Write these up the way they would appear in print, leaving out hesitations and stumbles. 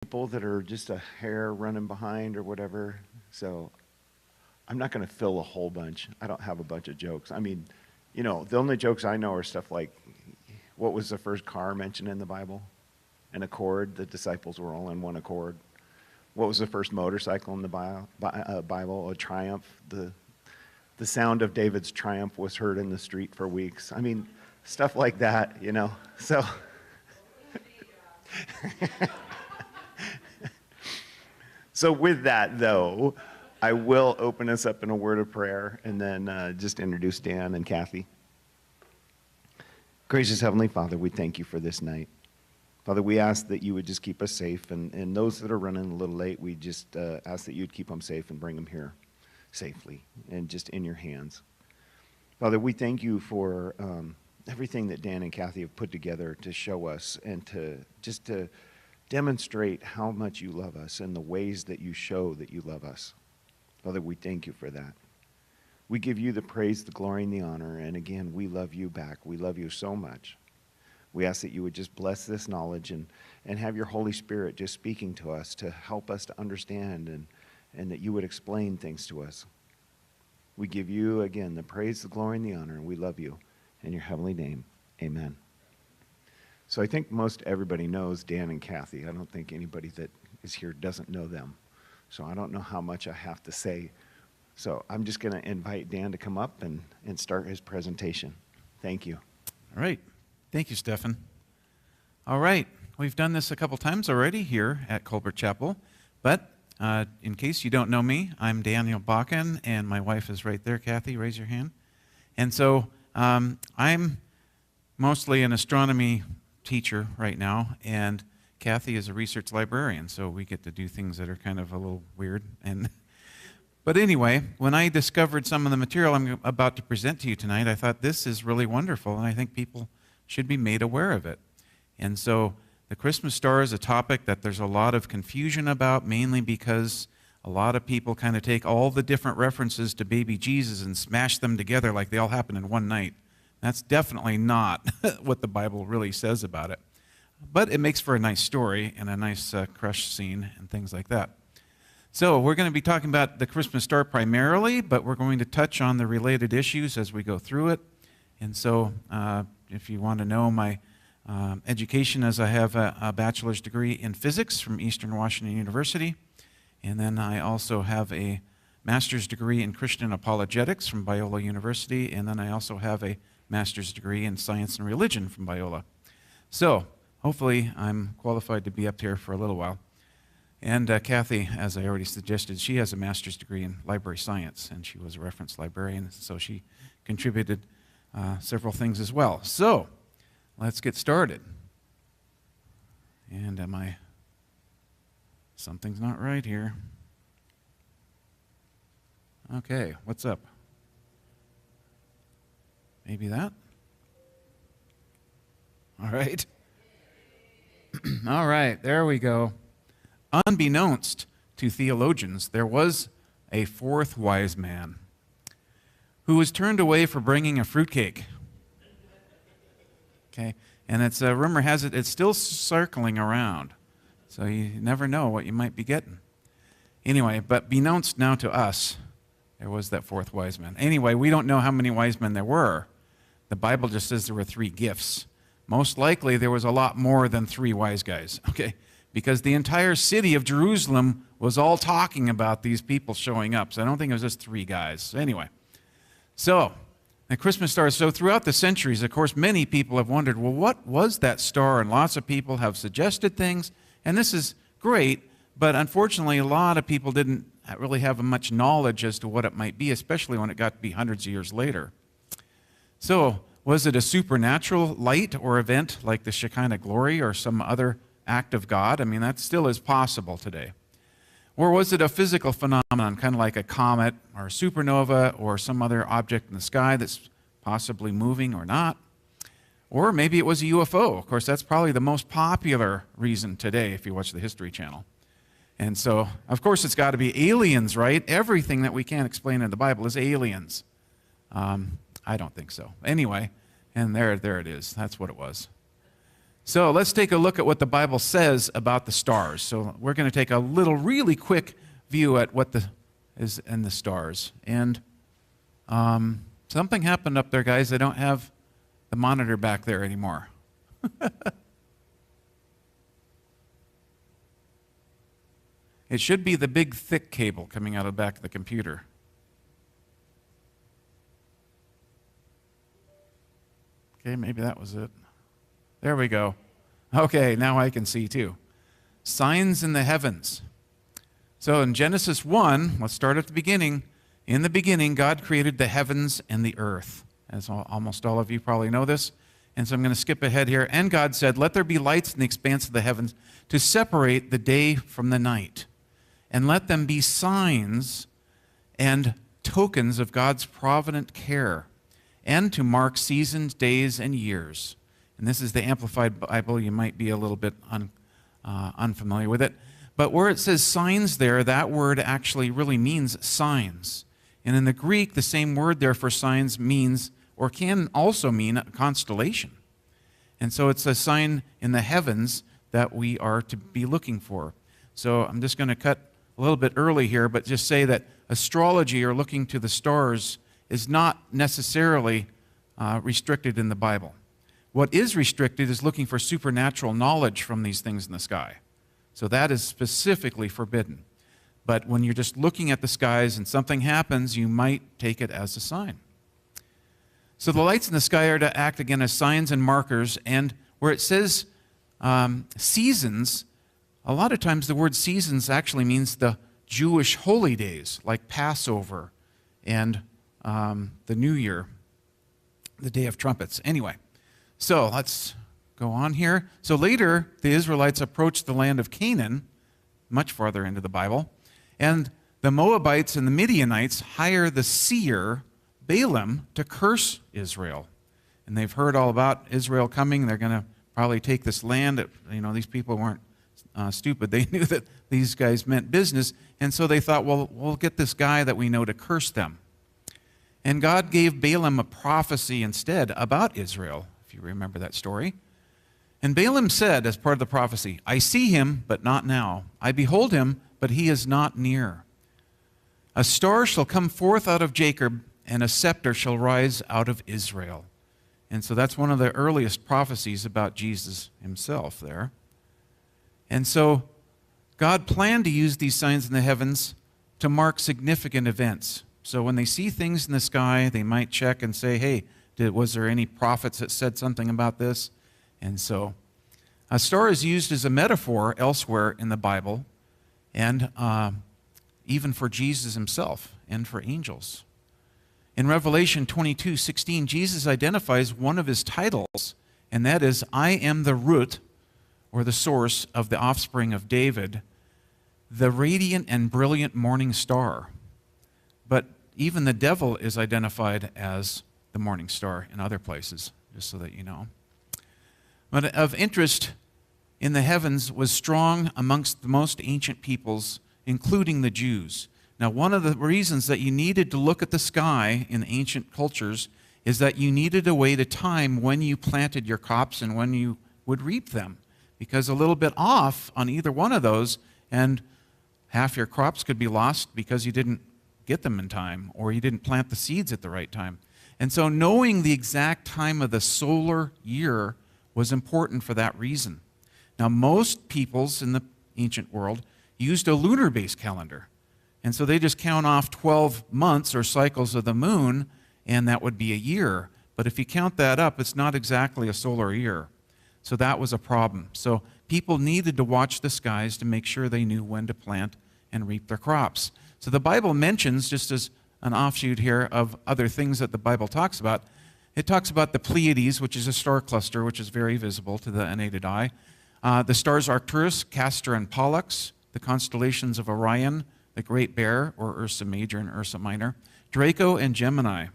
people that are just a hair running behind or whatever. So I'm not going to fill a whole bunch. I don't have a bunch of jokes. I mean, the only jokes I know are stuff like, what was the first car mentioned in the Bible? An Accord. The disciples were all in one accord. What was the first motorcycle in the Bible? A Triumph. The sound of David's triumph was heard in the street for weeks. I mean, stuff like that, So, so with that, though, I will open us up in a word of prayer and then just introduce Dan and Kathy. Gracious Heavenly Father, we thank you for this night. Father, we ask that you would just keep us safe, and those that are running a little late, we just ask that you'd keep them safe and bring them here safely and just in your hands. Father, we thank you for everything that Dan and Kathy have put together to show us and to demonstrate how much you love us and the ways that you show that you love us. Father, we thank you for that. We give you the praise, the glory, and the honor, and again, we love you back. We love you so much. We ask that you would just bless this knowledge and have your Holy Spirit just speaking to us to help us to understand and that you would explain things to us. We give you, again, the praise, the glory, and the honor, and we love you. In your heavenly name, amen. So I think most everybody knows Dan and Kathy. I don't think anybody that is here doesn't know them. So I don't know how much I have to say. So I'm just going to invite Dan to come up and start his presentation. Thank you. All right. Thank you, Stephen. All right. We've done this a couple times already here at Colbert Chapel, but in case you don't know me, I'm Daniel Bakken, and my wife is right there. Kathy, raise your hand. And so I'm mostly an astronomy teacher right now, and Kathy is a research librarian, so we get to do things that are kind of a little weird. But anyway, when I discovered some of the material I'm about to present to you tonight, I thought this is really wonderful, and I think people should be made aware of it. And so the Christmas star is a topic that there's a lot of confusion about, mainly because a lot of people kind of take all the different references to baby Jesus and smash them together like they all happen in one night. That's definitely not what the Bible really says about it. But it makes for a nice story and a nice crush scene and things like that. So we're going to be talking about the Christmas star primarily, but we're going to touch on the related issues as we go through it. And so if you want to know my education, as I have a bachelor's degree in physics from Eastern Washington University, and then I also have a master's degree in Christian apologetics from Biola University, and then I also have a master's degree in science and religion from Biola. So hopefully I'm qualified to be up here for a little while. And Kathy, as I already suggested, she has a master's degree in library science, and she was a reference librarian, so she contributed several things as well. So let's get started. And something's not right here. Okay, what's up? Maybe that? All right. All right, there we go. Unbeknownst to theologians, there was a fourth wise man who was turned away for bringing a fruitcake. Okay, and it's rumor has it it's still circling around, so you never know what you might be getting. Anyway, but beknownst now to us, there was that fourth wise man. Anyway, we don't know how many wise men there were. The Bible just says there were 3 gifts. Most likely there was a lot more than 3 wise guys, okay? Because the entire city of Jerusalem was all talking about these people showing up. So I don't think it was just 3 guys. So anyway, so the Christmas star. So throughout the centuries, of course, many people have wondered, well, what was that star? And lots of people have suggested things. And this is great, but unfortunately, a lot of people didn't really have much knowledge as to what it might be, especially when it got to be hundreds of years later. So was it a supernatural light or event like the Shekinah glory or some other act of God? I mean, that still is possible today. Or was it a physical phenomenon, kind of like a comet or a supernova or some other object in the sky that's possibly moving or not? Or maybe it was a UFO. Of course, that's probably the most popular reason today if you watch the History Channel. And so, of course, it's got to be aliens, right? Everything that we can't explain in the Bible is aliens. I don't think so. Anyway, and there it is. That's what it was. So let's take a look at what the Bible says about the stars. So we're going to take a little really quick view at what is in the stars. And something happened up there, guys. I don't have the monitor back there anymore. It should be the big thick cable coming out of the back of the computer. Okay, maybe that was it. There we go. Okay, now I can see too. Signs in the heavens. So in Genesis 1, let's start at the beginning. In the beginning, God created the heavens and the earth. As almost all of you probably know this. And so I'm going to skip ahead here. And God said, "Let there be lights in the expanse of the heavens to separate the day from the night. And let them be signs and tokens of God's provident care, and to mark seasons, days, and years." And this is the Amplified Bible. You might be a little bit unfamiliar with it. But where it says signs there, that word actually really means signs. And in the Greek, the same word there for signs means, or can also mean, a constellation. And so it's a sign in the heavens that we are to be looking for. So I'm just going to cut a little bit early here, but just say that astrology, or looking to the stars, is not necessarily restricted in the Bible. What is restricted is looking for supernatural knowledge from these things in the sky. So that is specifically forbidden. But when you're just looking at the skies and something happens, you might take it as a sign. So the lights in the sky are to act again as signs and markers, and where it says seasons, a lot of times the word seasons actually means the Jewish holy days, like Passover and the New Year, the Day of Trumpets. Anyway, so let's go on here. So later, the Israelites approached the land of Canaan, much farther into the Bible, and the Moabites and the Midianites hire the seer Balaam to curse Israel. And they've heard all about Israel coming. They're going to probably take this land. These people weren't stupid. They knew that these guys meant business, and so they thought, well, we'll get this guy that we know to curse them. And God gave Balaam a prophecy instead about Israel, if you remember that story. And Balaam said, as part of the prophecy, "I see him, but not now. I behold him, but he is not near. A star shall come forth out of Jacob, and a scepter shall rise out of Israel." And so that's one of the earliest prophecies about Jesus himself there. And so God planned to use these signs in the heavens to mark significant events. So when they see things in the sky, they might check and say, hey, was there any prophets that said something about this? And so a star is used as a metaphor elsewhere in the Bible, and even for Jesus himself and for angels. In Revelation 22:16, Jesus identifies one of his titles, and that is, "I am the root," or the source, "of the offspring of David, the radiant and brilliant morning star." But even the devil is identified as the morning star in other places, just so that you know. But of interest in the heavens was strong amongst the most ancient peoples, including the Jews. Now, one of the reasons that you needed to look at the sky in ancient cultures is that you needed a way to time when you planted your crops and when you would reap them. Because a little bit off on either one of those, and half your crops could be lost because you didn't get them in time, or you didn't plant the seeds at the right time. And so knowing the exact time of the solar year was important for that reason. Now, most peoples in the ancient world used a lunar-based calendar. And so they just count off 12 months or cycles of the moon, and that would be a year. But if you count that up, it's not exactly a solar year. So that was a problem. So people needed to watch the skies to make sure they knew when to plant and reap their crops. So the Bible mentions, just as an offshoot here of other things that the Bible talks about, it talks about the Pleiades, which is a star cluster, which is very visible to the unaided eye. The stars Arcturus, Castor, and Pollux, the constellations of Orion, the Great Bear, or Ursa Major and Ursa Minor, Draco, and Gemini.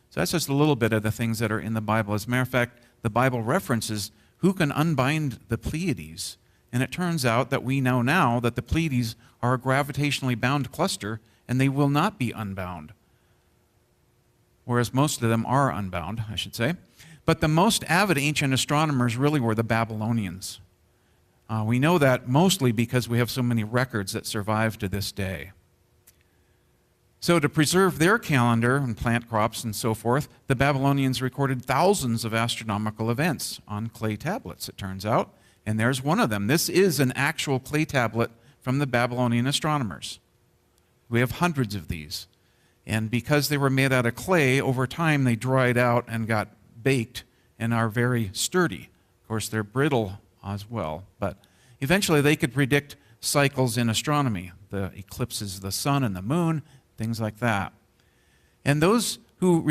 So that's just a little bit of the things that are in the Bible. As a matter of fact, the Bible references who can unbind the Pleiades. And it turns out that we know now that the Pleiades are a gravitationally bound cluster, and they will not be unbound. Whereas most of them are unbound, I should say. But the most avid ancient astronomers really were the Babylonians. We know that mostly because we have so many records that survive to this day. So to preserve their calendar and plant crops and so forth, the Babylonians recorded thousands of astronomical events on clay tablets, it turns out. And there's one of them. This is an actual clay tablet from the Babylonian astronomers. We have hundreds of these. And because they were made out of clay, over time they dried out and got baked and are very sturdy. Of course, they're brittle as well. But eventually they could predict cycles in astronomy, the eclipses of the sun and the moon, things like that. And those who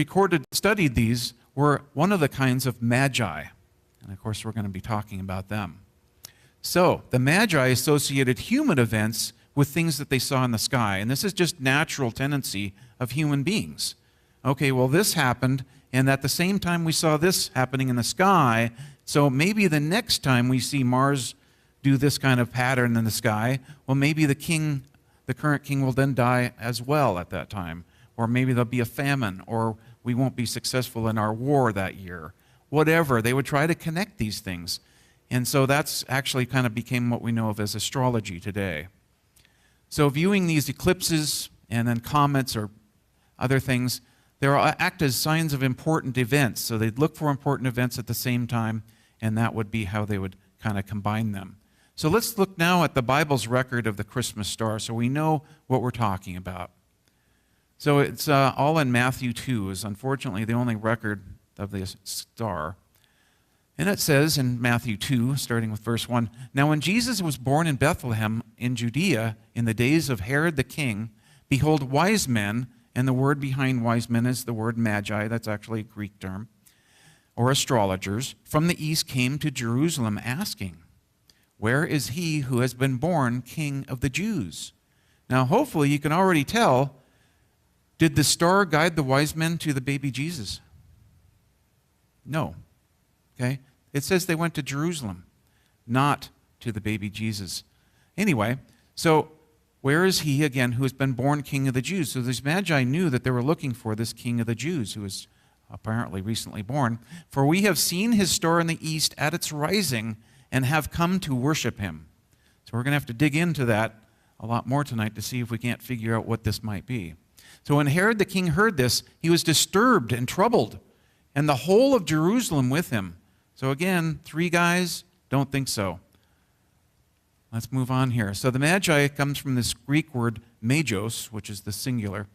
studied these were one of the kinds of magi. And of course, we're going to be talking about them. So, the magi associated human events with things that they saw in the sky. And this is just natural tendency of human beings. Okay, well, this happened, and at the same time we saw this happening in the sky, so maybe the next time we see Mars do this kind of pattern in the sky, well, maybe the current king will then die as well at that time. Or maybe there'll be a famine, or we won't be successful in our war that year. Whatever, they would try to connect these things. And so that's actually kind of became what we know of as astrology today. So viewing these eclipses and then comets or other things, they act as signs of important events. So they'd look for important events at the same time, and that would be how they would kind of combine them. So let's look now at the Bible's record of the Christmas star so we know what we're talking about. So it's all in Matthew 2, is unfortunately the only record of the star. And it says in Matthew 2, starting with verse 1, "Now when Jesus was born in Bethlehem in Judea in the days of Herod the king, behold, wise men," and the word behind wise men is the word magi, that's actually a Greek term, or astrologers, "from the east came to Jerusalem asking, 'Where is he who has been born King of the Jews?'" Now hopefully you can already tell, did the star guide the wise men to the baby Jesus? No. Okay? It says they went to Jerusalem, not to the baby Jesus. Anyway, so where is he, again, who has been born King of the Jews? So these magi knew that they were looking for this King of the Jews who was apparently recently born. "For we have seen his star in the east at its rising and have come to worship him." So we're going to have to dig into that a lot more tonight to see if we can't figure out what this might be. "So when Herod the king heard this, he was disturbed and troubled, and the whole of Jerusalem with him." So again, three guys, don't think so. Let's move on here. So the magi comes from this Greek word magos, which is the singular,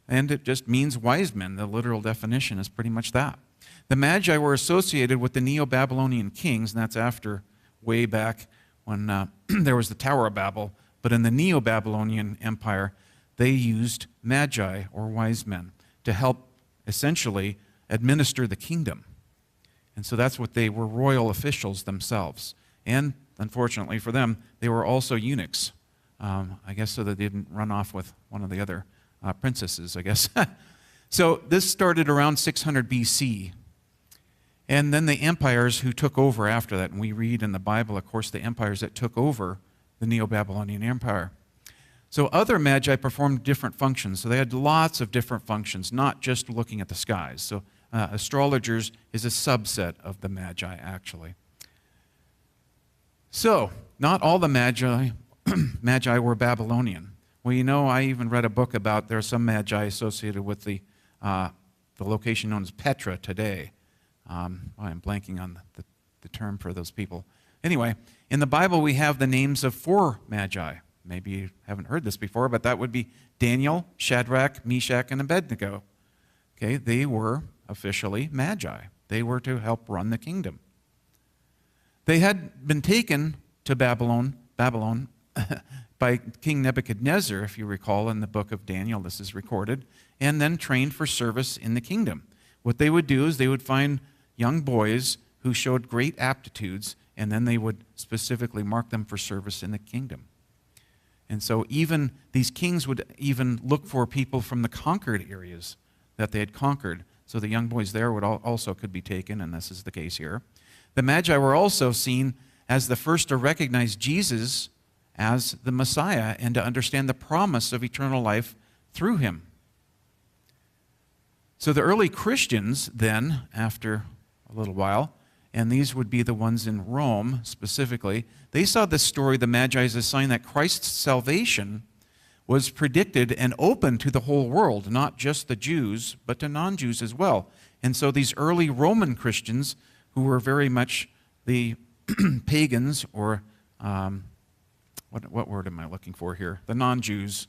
and it just means wise men. The literal definition is pretty much that. The magi were associated with the Neo-Babylonian kings, and that's after way back when there was the Tower of Babel. But in the Neo-Babylonian Empire, they used magi, or wise men, to help essentially administer the kingdom. And so that's what they were, royal officials themselves. And unfortunately for them, they were also eunuchs. I guess so that they didn't run off with one of the other princesses, I guess. So this started around 600 BC. And then the empires who took over after that, and we read in the Bible, of course, the empires that took over the Neo-Babylonian Empire. So other magi performed different functions. So they had lots of different functions, not just looking at the skies. So astrologers is a subset of the magi, actually. So, not all the magi were Babylonian. Well, you know, I even read a book about there are some magi associated with the location known as Petra today. I'm blanking on the term for those people. Anyway, in the Bible we have the names of 4 magi. Maybe you haven't heard this before, but that would be Daniel, Shadrach, Meshach, and Abednego. Okay, they were officially magi. They were to help run the kingdom. They had been taken to Babylon by King Nebuchadnezzar, if you recall, in the book of Daniel, this is recorded, and then trained for service in the kingdom. What they would do is they would find young boys who showed great aptitudes, and then they would specifically mark them for service in the kingdom. And so even these kings would even look for people from the conquered areas that they had conquered. So the young boys there would also could be taken, and this is the case here. The Magi were also seen as the first to recognize Jesus as the Messiah and to understand the promise of eternal life through him. So the early Christians then, after a little while, and these would be the ones in Rome specifically. They saw this story, the Magi, as a sign that Christ's salvation was predicted and open to the whole world, not just the Jews, but to non-Jews as well. And so these early Roman Christians, who were very much the pagans, or what word am I looking for here? The non-Jews.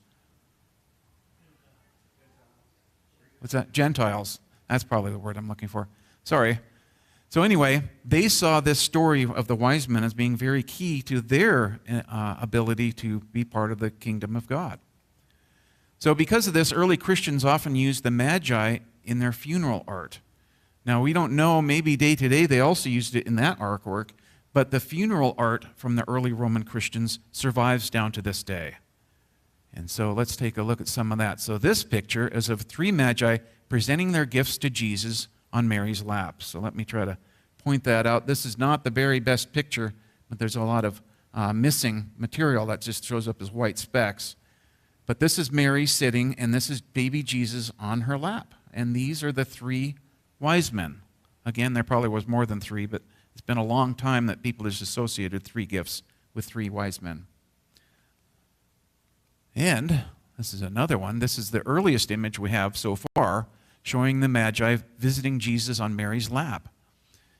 What's that? Gentiles. That's probably the word I'm looking for. Sorry. So anyway, they saw this story of the wise men as being very key to their ability to be part of the kingdom of God. So because of this, early Christians often used the Magi in their funeral art. Now, we don't know, maybe day to day they also used it in that artwork, but the funeral art from the early Roman Christians survives down to this day. And so let's take a look at some of that. So this picture is of 3 Magi presenting their gifts to Jesus on Mary's lap. So let me try to point that out. This is not the very best picture, but there's a lot of missing material that just shows up as white specks. But this is Mary sitting, and this is baby Jesus on her lap. And these are the 3 wise men. Again, there probably was more than 3, but it's been a long time that people have associated 3 gifts with 3 wise men. And this is another one. This is the earliest image we have so far, showing the Magi visiting Jesus on Mary's lap.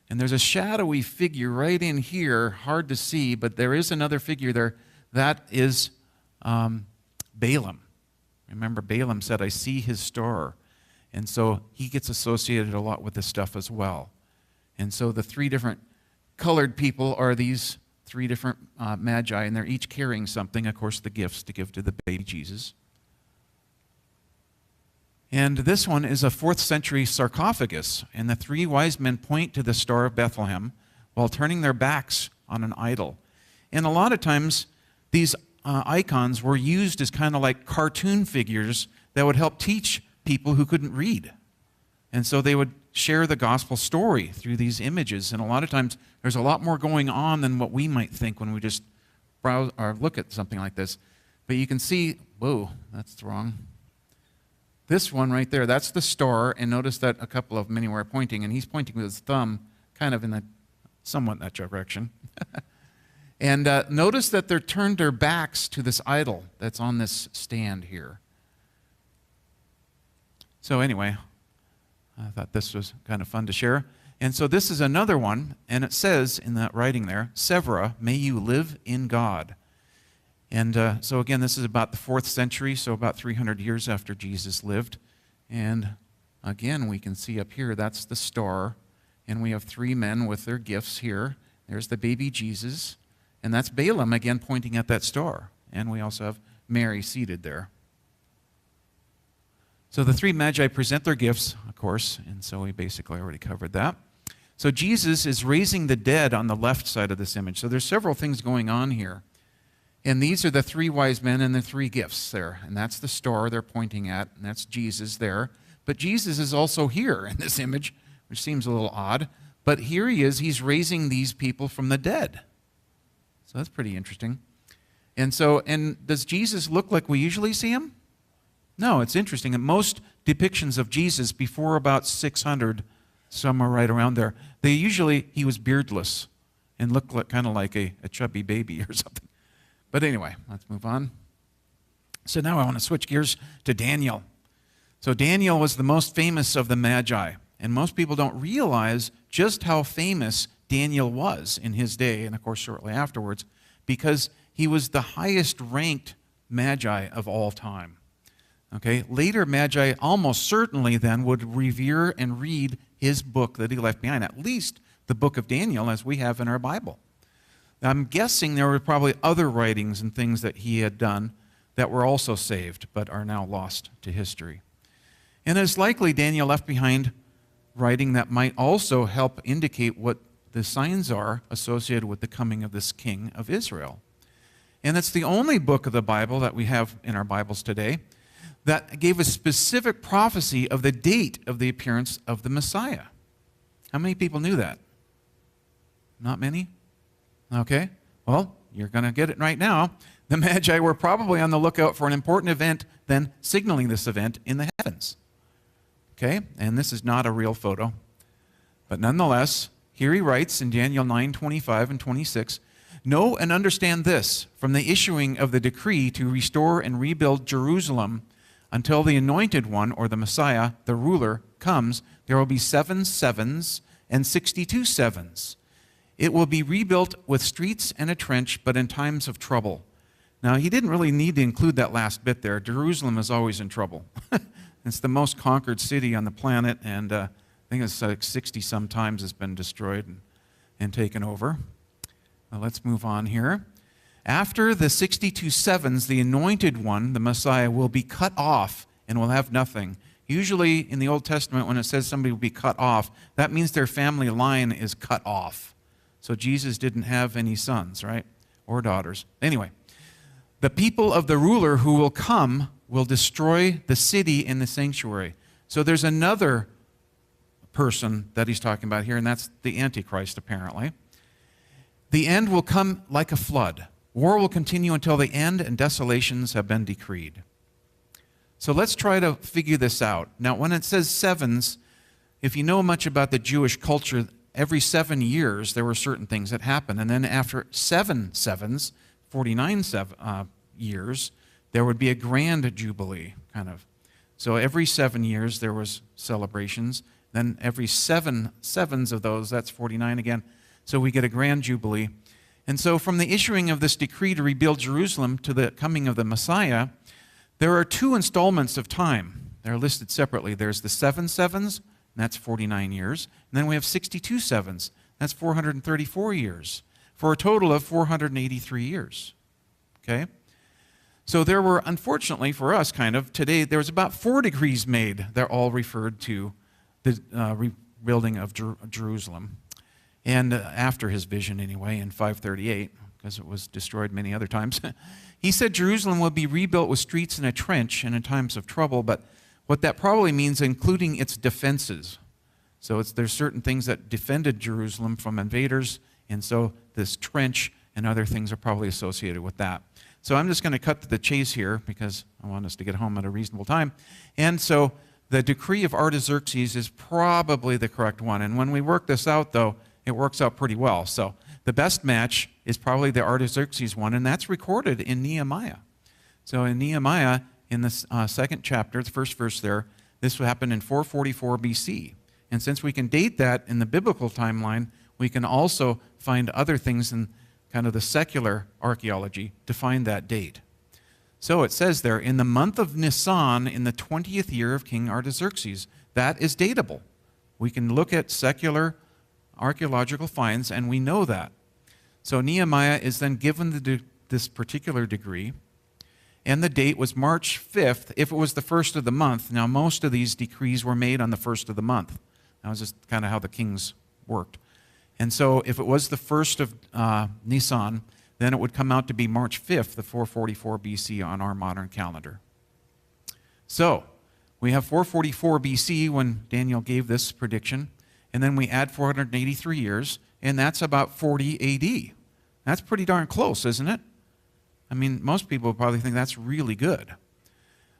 And there's a shadowy figure right in here, hard to see, but there is another figure there. That is Balaam. Remember, Balaam said, "I see his star." And so he gets associated a lot with this stuff as well. And so the 3 different colored people are these 3 different Magi, and they're each carrying something, of course, the gifts to give to the baby Jesus. And this one is a 4th century sarcophagus, and the 3 wise men point to the Star of Bethlehem while turning their backs on an idol. And a lot of times, these icons were used as kind of like cartoon figures that would help teach people who couldn't read. And so they would share the gospel story through these images. And a lot of times, there's a lot more going on than what we might think when we just browse or look at something like this. But you can see, whoa, that's wrong. This one right there, that's the star, and notice that a couple of them anywhere are pointing, and he's pointing with his thumb kind of in somewhat in that direction. And notice that they're turned their backs to this idol that's on this stand here. So anyway, I thought this was kind of fun to share. And so this is another one, and it says in that writing there, "Severa, may you live in God." And so again, this is about the 4th century, so about 300 years after Jesus lived. And again, we can see up here, that's the star. And we have 3 men with their gifts here. There's the baby Jesus. And that's Balaam, again, pointing at that star. And we also have Mary seated there. So the 3 Magi present their gifts, of course, and so we basically already covered that. So Jesus is raising the dead on the left side of this image. So there's several things going on here. And these are the 3 wise men and the 3 gifts there. And that's the star they're pointing at, and that's Jesus there. But Jesus is also here in this image, which seems a little odd. But here he is, he's raising these people from the dead. So that's pretty interesting. And does Jesus look like we usually see him? No, it's interesting. In most depictions of Jesus before about 600, somewhere right around there, he was beardless and looked kind of like a chubby baby or something. But anyway, let's move on. So now I want to switch gears to Daniel. So Daniel was the most famous of the Magi, and most people don't realize just how famous Daniel was in his day, and of course shortly afterwards, because he was the highest ranked Magi of all time. Okay, later Magi almost certainly then would revere and read his book that he left behind, at least the book of Daniel as we have in our Bible. I'm guessing there were probably other writings and things that he had done that were also saved but are now lost to history. And it's likely Daniel left behind writing that might also help indicate what the signs are associated with the coming of this king of Israel. And it's the only book of the Bible that we have in our Bibles today that gave a specific prophecy of the date of the appearance of the Messiah. How many people knew that? Not many? Okay, well, you're going to get it right now. The Magi were probably on the lookout for an important event, then signaling this event in the heavens. Okay, and this is not a real photo. But nonetheless, here he writes in Daniel 9:25 and 26, "Know and understand this, from the issuing of the decree to restore and rebuild Jerusalem until the anointed one, or the Messiah, the ruler, comes, there will be 7 sevens and 62 sevens. It will be rebuilt with streets and a trench, but in times of trouble." Now, he didn't really need to include that last bit there. Jerusalem is always in trouble. It's the most conquered city on the planet, and I think it's like 60-some times it's been destroyed and taken over. Well, let's move on here. After the 62 sevens, the anointed one, the Messiah, will be cut off and will have nothing. Usually in the Old Testament, when it says somebody will be cut off, that means their family line is cut off. So Jesus didn't have any sons, right? Or daughters. Anyway, the people of the ruler who will come will destroy the city and the sanctuary. So there's another person that he's talking about here, and that's the Antichrist, apparently. The end will come like a flood. War will continue until the end, and desolations have been decreed. So let's try to figure this out. Now, when it says sevens, if you know much about the Jewish culture, every 7 years there were certain things that happened. And then after 7 sevens, 49 years, there would be a grand jubilee, kind of. So every 7 years there was celebrations. Then every 7 sevens of those, that's 49 again. So we get a grand jubilee. And so from the issuing of this decree to rebuild Jerusalem to the coming of the Messiah, there are 2 installments of time. They're listed separately. There's the 7 sevens, and that's 49 years. And then we have 62 sevens. That's 434 years, for a total of 483 years. Okay? So there were, unfortunately for us, kind of, today, there was about 4 decrees made. They're all referred to the rebuilding of Jerusalem. And after his vision, anyway, in 538, because it was destroyed many other times, he said Jerusalem will be rebuilt with streets and a trench and in times of trouble, but what that probably means, including its defenses. So there's certain things that defended Jerusalem from invaders, and so this trench and other things are probably associated with that. So I'm just going to cut to the chase here because I want us to get home at a reasonable time. And so the decree of Artaxerxes is probably the correct one. And when we work this out, though, it works out pretty well. So the best match is probably the Artaxerxes one, and that's recorded in Nehemiah. So in Nehemiah, in the 2nd chapter, the first verse there, this happened in 444 BC. And since we can date that in the biblical timeline, we can also find other things in kind of the secular archaeology to find that date. So it says there, in the month of Nisan, in the 20th year of King Artaxerxes. That is datable. We can look at secular archaeological finds, and we know that. So Nehemiah is then given this particular degree, and the date was March 5th, if it was the first of the month. Now, most of these decrees were made on the first of the month. That was just kind of how the kings worked. And so if it was the first of Nisan, then it would come out to be March 5th, the 444 BC on our modern calendar. So we have 444 BC when Daniel gave this prediction, and then we add 483 years, and that's about 40 AD. That's pretty darn close, isn't it? I mean, most people probably think that's really good.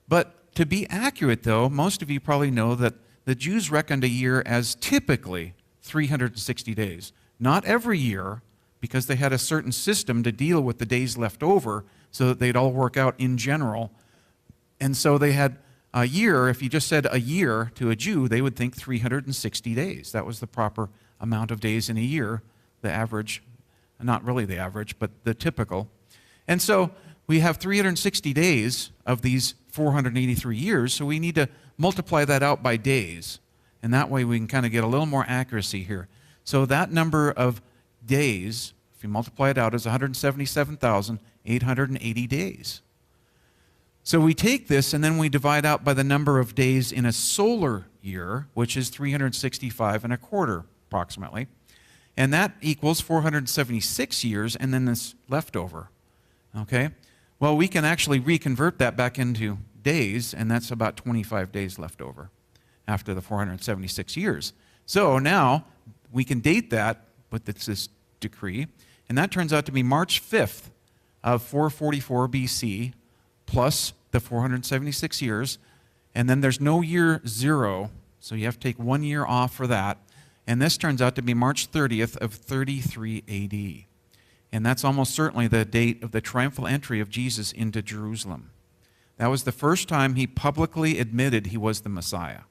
But to be accurate, though, most of you probably know that the Jews reckoned a year as typically 360 days. Not every year, because they had a certain system to deal with the days left over so that they'd all work out in general. And so they had a year. If you just said a year to a Jew, they would think 360 days. That was the proper amount of days in a year, the average, not really the average, but the typical. And so we have 360 days of these 483 years, so we need to multiply that out by days. And that way we can kind of get a little more accuracy here. So that number of days, if you multiply it out, is 177,880 days. So we take this and then we divide out by the number of days in a solar year, which is 365 and a quarter approximately. And that equals 476 years and then this leftover. Okay? Well, we can actually reconvert that back into days, and that's about 25 days left over after the 476 years. So now we can date that with this decree, and that turns out to be March 5th of 444 BC plus the 476 years, and then there's no year 0, so you have to take 1 year off for that, And this turns out to be March 30th of 33 AD. And that's almost certainly the date of the triumphal entry of Jesus into Jerusalem. That was the first time he publicly admitted he was the Messiah.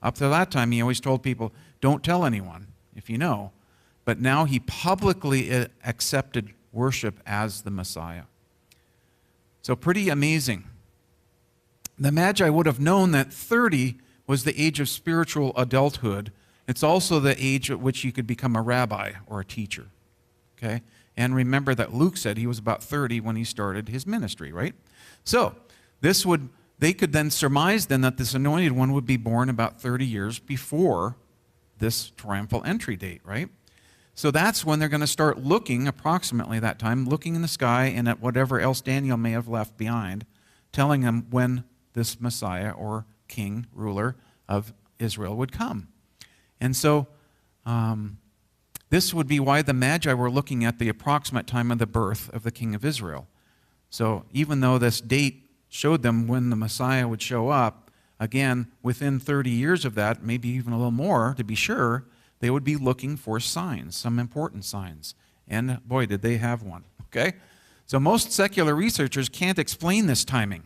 Up to that time, he always told people, don't tell anyone if you know. But now he publicly accepted worship as the Messiah. So pretty amazing. The Magi would have known that 30 was the age of spiritual adulthood. It's also the age at which you could become a rabbi or a teacher. Okay? And remember that Luke said he was about 30 when he started his ministry, right? So they could then surmise then that this anointed one would be born about 30 years before this triumphal entry date, right? So that's when they're going to start looking, approximately that time, looking in the sky and at whatever else Daniel may have left behind, telling them when this Messiah or king, ruler of Israel would come. And so this would be why the Magi were looking at the approximate time of the birth of the king of Israel. So even though this date showed them when the Messiah would show up, again, within 30 years of that, maybe even a little more to be sure, they would be looking for signs, some important signs. And boy, did they have one, okay? So most secular researchers can't explain this timing.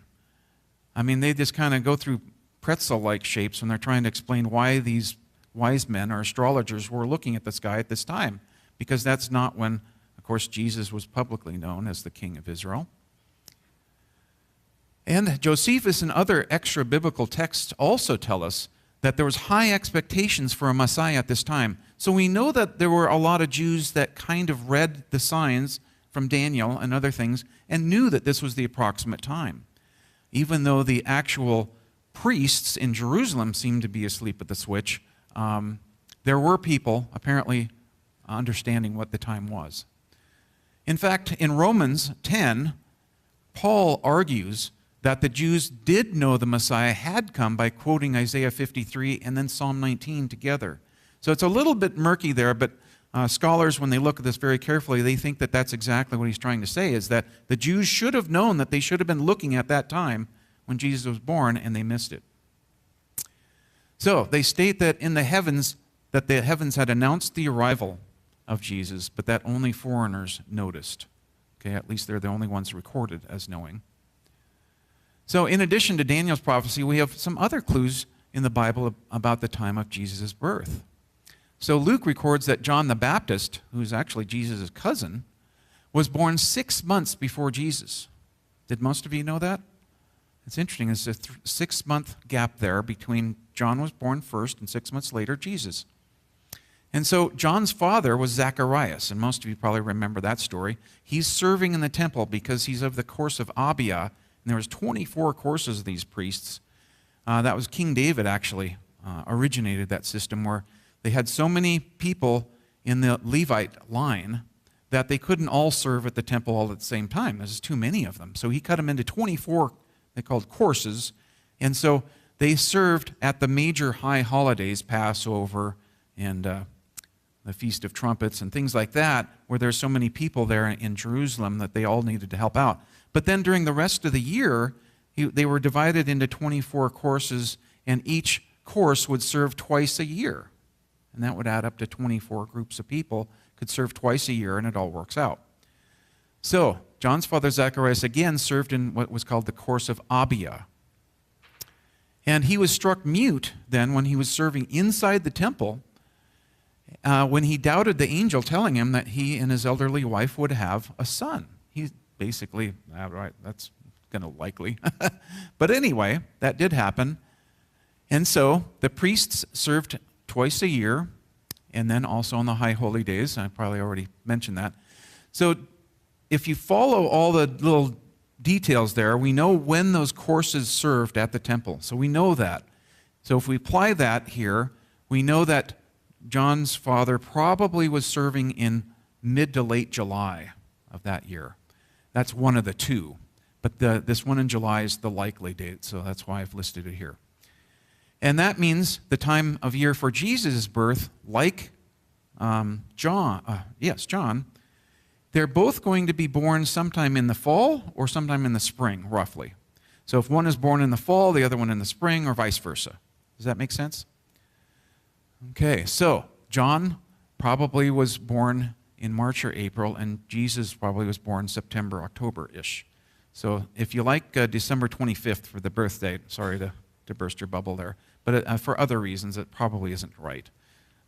I mean, they just kind of go through pretzel-like shapes when they're trying to explain why these wise men or astrologers were looking at the sky at this time, because that's not when, of course, Jesus was publicly known as the King of Israel. And Josephus and other extra-biblical texts also tell us that there was high expectations for a Messiah at this time. So we know that there were a lot of Jews that kind of read the signs from Daniel and other things and knew that this was the approximate time. Even though the actual priests in Jerusalem seemed to be asleep at the switch, there were people apparently understanding what the time was. In fact, in Romans 10, Paul argues that the Jews did know the Messiah had come by quoting Isaiah 53 and then Psalm 19 together. So it's a little bit murky there, but scholars, when they look at this very carefully, they think that that's exactly what he's trying to say, is that the Jews should have known that they should have been looking at that time when Jesus was born, and they missed it. So they state that in the heavens had announced the arrival of Jesus, but that only foreigners noticed. Okay, at least they're the only ones recorded as knowing. So in addition to Daniel's prophecy, we have some other clues in the Bible about the time of Jesus' birth. So Luke records that John the Baptist, who is actually Jesus' cousin, was born 6 months before Jesus. Did most of you know that? It's interesting. There's a 6-month gap there between John was born first and 6 months later, Jesus. And so John's father was Zacharias, and most of you probably remember that story. He's serving in the temple because he's of the course of Abia, and there was 24 courses of these priests. That was King David actually originated that system where they had so many people in the Levite line that they couldn't all serve at the temple all at the same time. There's too many of them. So he cut them into 24, they called courses. And so they served at the major high holidays, Passover and the Feast of Trumpets and things like that, where there's so many people there in Jerusalem that they all needed to help out. But then during the rest of the year, they were divided into 24 courses, and each course would serve twice a year. And that would add up to 24 groups of people could serve twice a year, and it all works out. So, John's father Zacharias again served in what was called the course of Abia. And he was struck mute then when he was serving inside the temple when he doubted the angel telling him that he and his elderly wife would have a son. He basically, right, that's going to likely. But anyway, that did happen. And so the priests served twice a year, and then also on the high holy days. I probably already mentioned that. So if you follow all the little details there, we know when those courses served at the temple. So we know that. So if we apply that here, we know that John's father probably was serving in mid to late July of that year. That's one of the two. But this one in July is the likely date, so that's why I've listed it here. And that means the time of year for Jesus' birth, like John, they're both going to be born sometime in the fall or sometime in the spring, roughly. So if one is born in the fall, the other one in the spring, or vice versa. Does that make sense? Okay, so John probably was born in March or April, and Jesus probably was born September, October-ish. So if you like December 25th for the birth date, sorry to burst your bubble there, but for other reasons, it probably isn't right.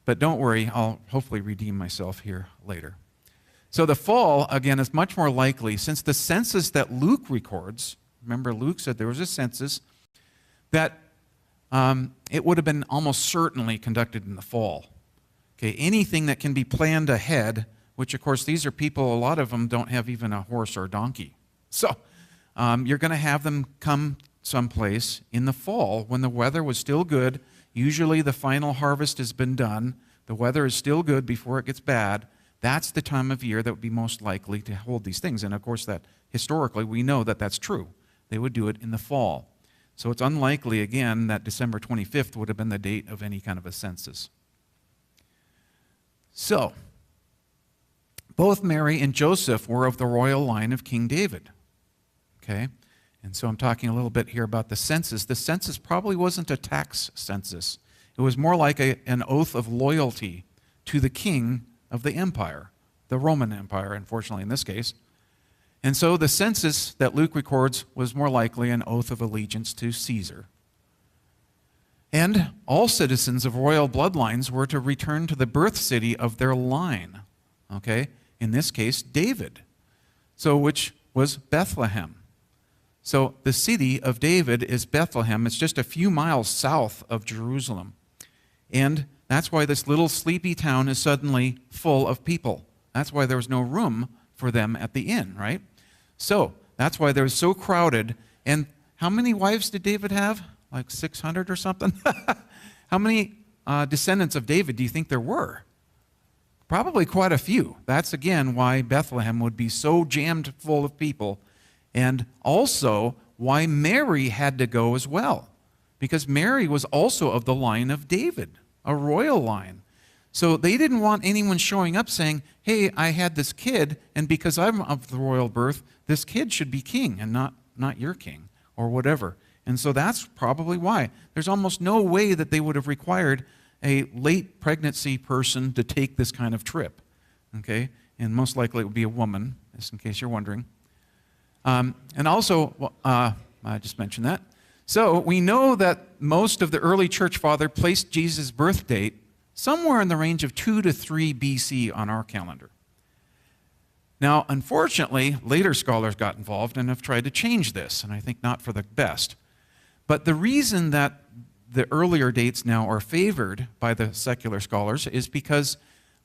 But don't worry, I'll hopefully redeem myself here later. So the fall, again, is much more likely since the census that Luke records, remember Luke said there was a census, that it would have been almost certainly conducted in the fall. Okay, anything that can be planned ahead, which of course these are people, a lot of them don't have even a horse or a donkey. So you're going to have them come someplace in the fall when the weather was still good. Usually the final harvest has been done. The weather is still good before it gets bad. That's the time of year that would be most likely to hold these things. And of course, that historically we know that that's true. They would do it in the fall. So it's unlikely, again, that December 25th would have been the date of any kind of a census. So, both Mary and Joseph were of the royal line of King David. Okay? And so I'm talking a little bit here about the census. The census probably wasn't a tax census. It was more like an oath of loyalty to the king of the empire, the Roman Empire, unfortunately, in this case. And so the census that Luke records was more likely an oath of allegiance to Caesar. And all citizens of royal bloodlines were to return to the birth city of their line. Okay? In this case, David. So which was Bethlehem. So the city of David is Bethlehem. It's just a few miles south of Jerusalem. And that's why this little sleepy town is suddenly full of people. That's why there was no room for them at the inn, right? So that's why they were so crowded. And how many wives did David have? Like 600 or something? How many descendants of David do you think there were? Probably quite a few. That's again why Bethlehem would be so jammed full of people. And also why Mary had to go as well. Because Mary was also of the line of David, a royal line. So they didn't want anyone showing up saying, hey, I had this kid, and because I'm of the royal birth, this kid should be king and not your king, or whatever. And so that's probably why. There's almost no way that they would have required a late pregnancy person to take this kind of trip. Okay? And most likely it would be a woman, just in case you're wondering. And also, I just mentioned that. So we know that most of the early church father placed Jesus' birth date somewhere in the range of 2 to 3 BC on our calendar. Now, unfortunately, later scholars got involved and have tried to change this, and I think not for the best. But the reason that the earlier dates now are favored by the secular scholars is because,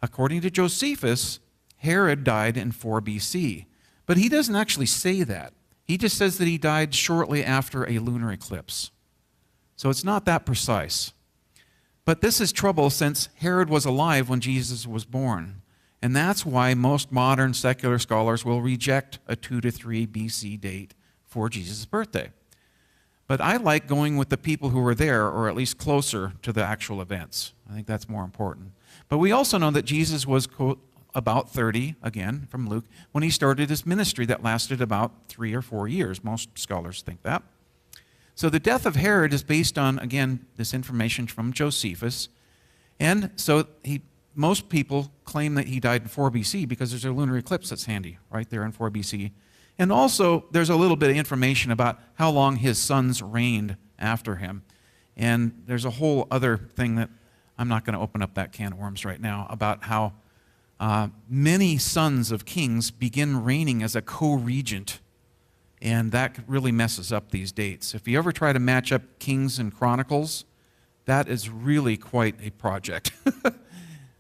according to Josephus, Herod died in 4 BC. But he doesn't actually say that. He just says that he died shortly after a lunar eclipse. So it's not that precise. But this is trouble since Herod was alive when Jesus was born. And that's why most modern secular scholars will reject a 2 to 3 BC date for Jesus' birthday. But I like going with the people who were there, or at least closer to the actual events. I think that's more important. But we also know that Jesus was, quote, about 30, again, from Luke, when he started his ministry that lasted about 3 or 4 years. Most scholars think that. So the death of Herod is based on, again, this information from Josephus. And so most people claim that he died in 4 BC because there's a lunar eclipse that's handy right there in 4 BC. And also, there's a little bit of information about how long his sons reigned after him. And there's a whole other thing that I'm not going to open up that can of worms right now about how many sons of kings begin reigning as a co-regent, and that really messes up these dates. If you ever try to match up Kings and Chronicles, that is really quite a project.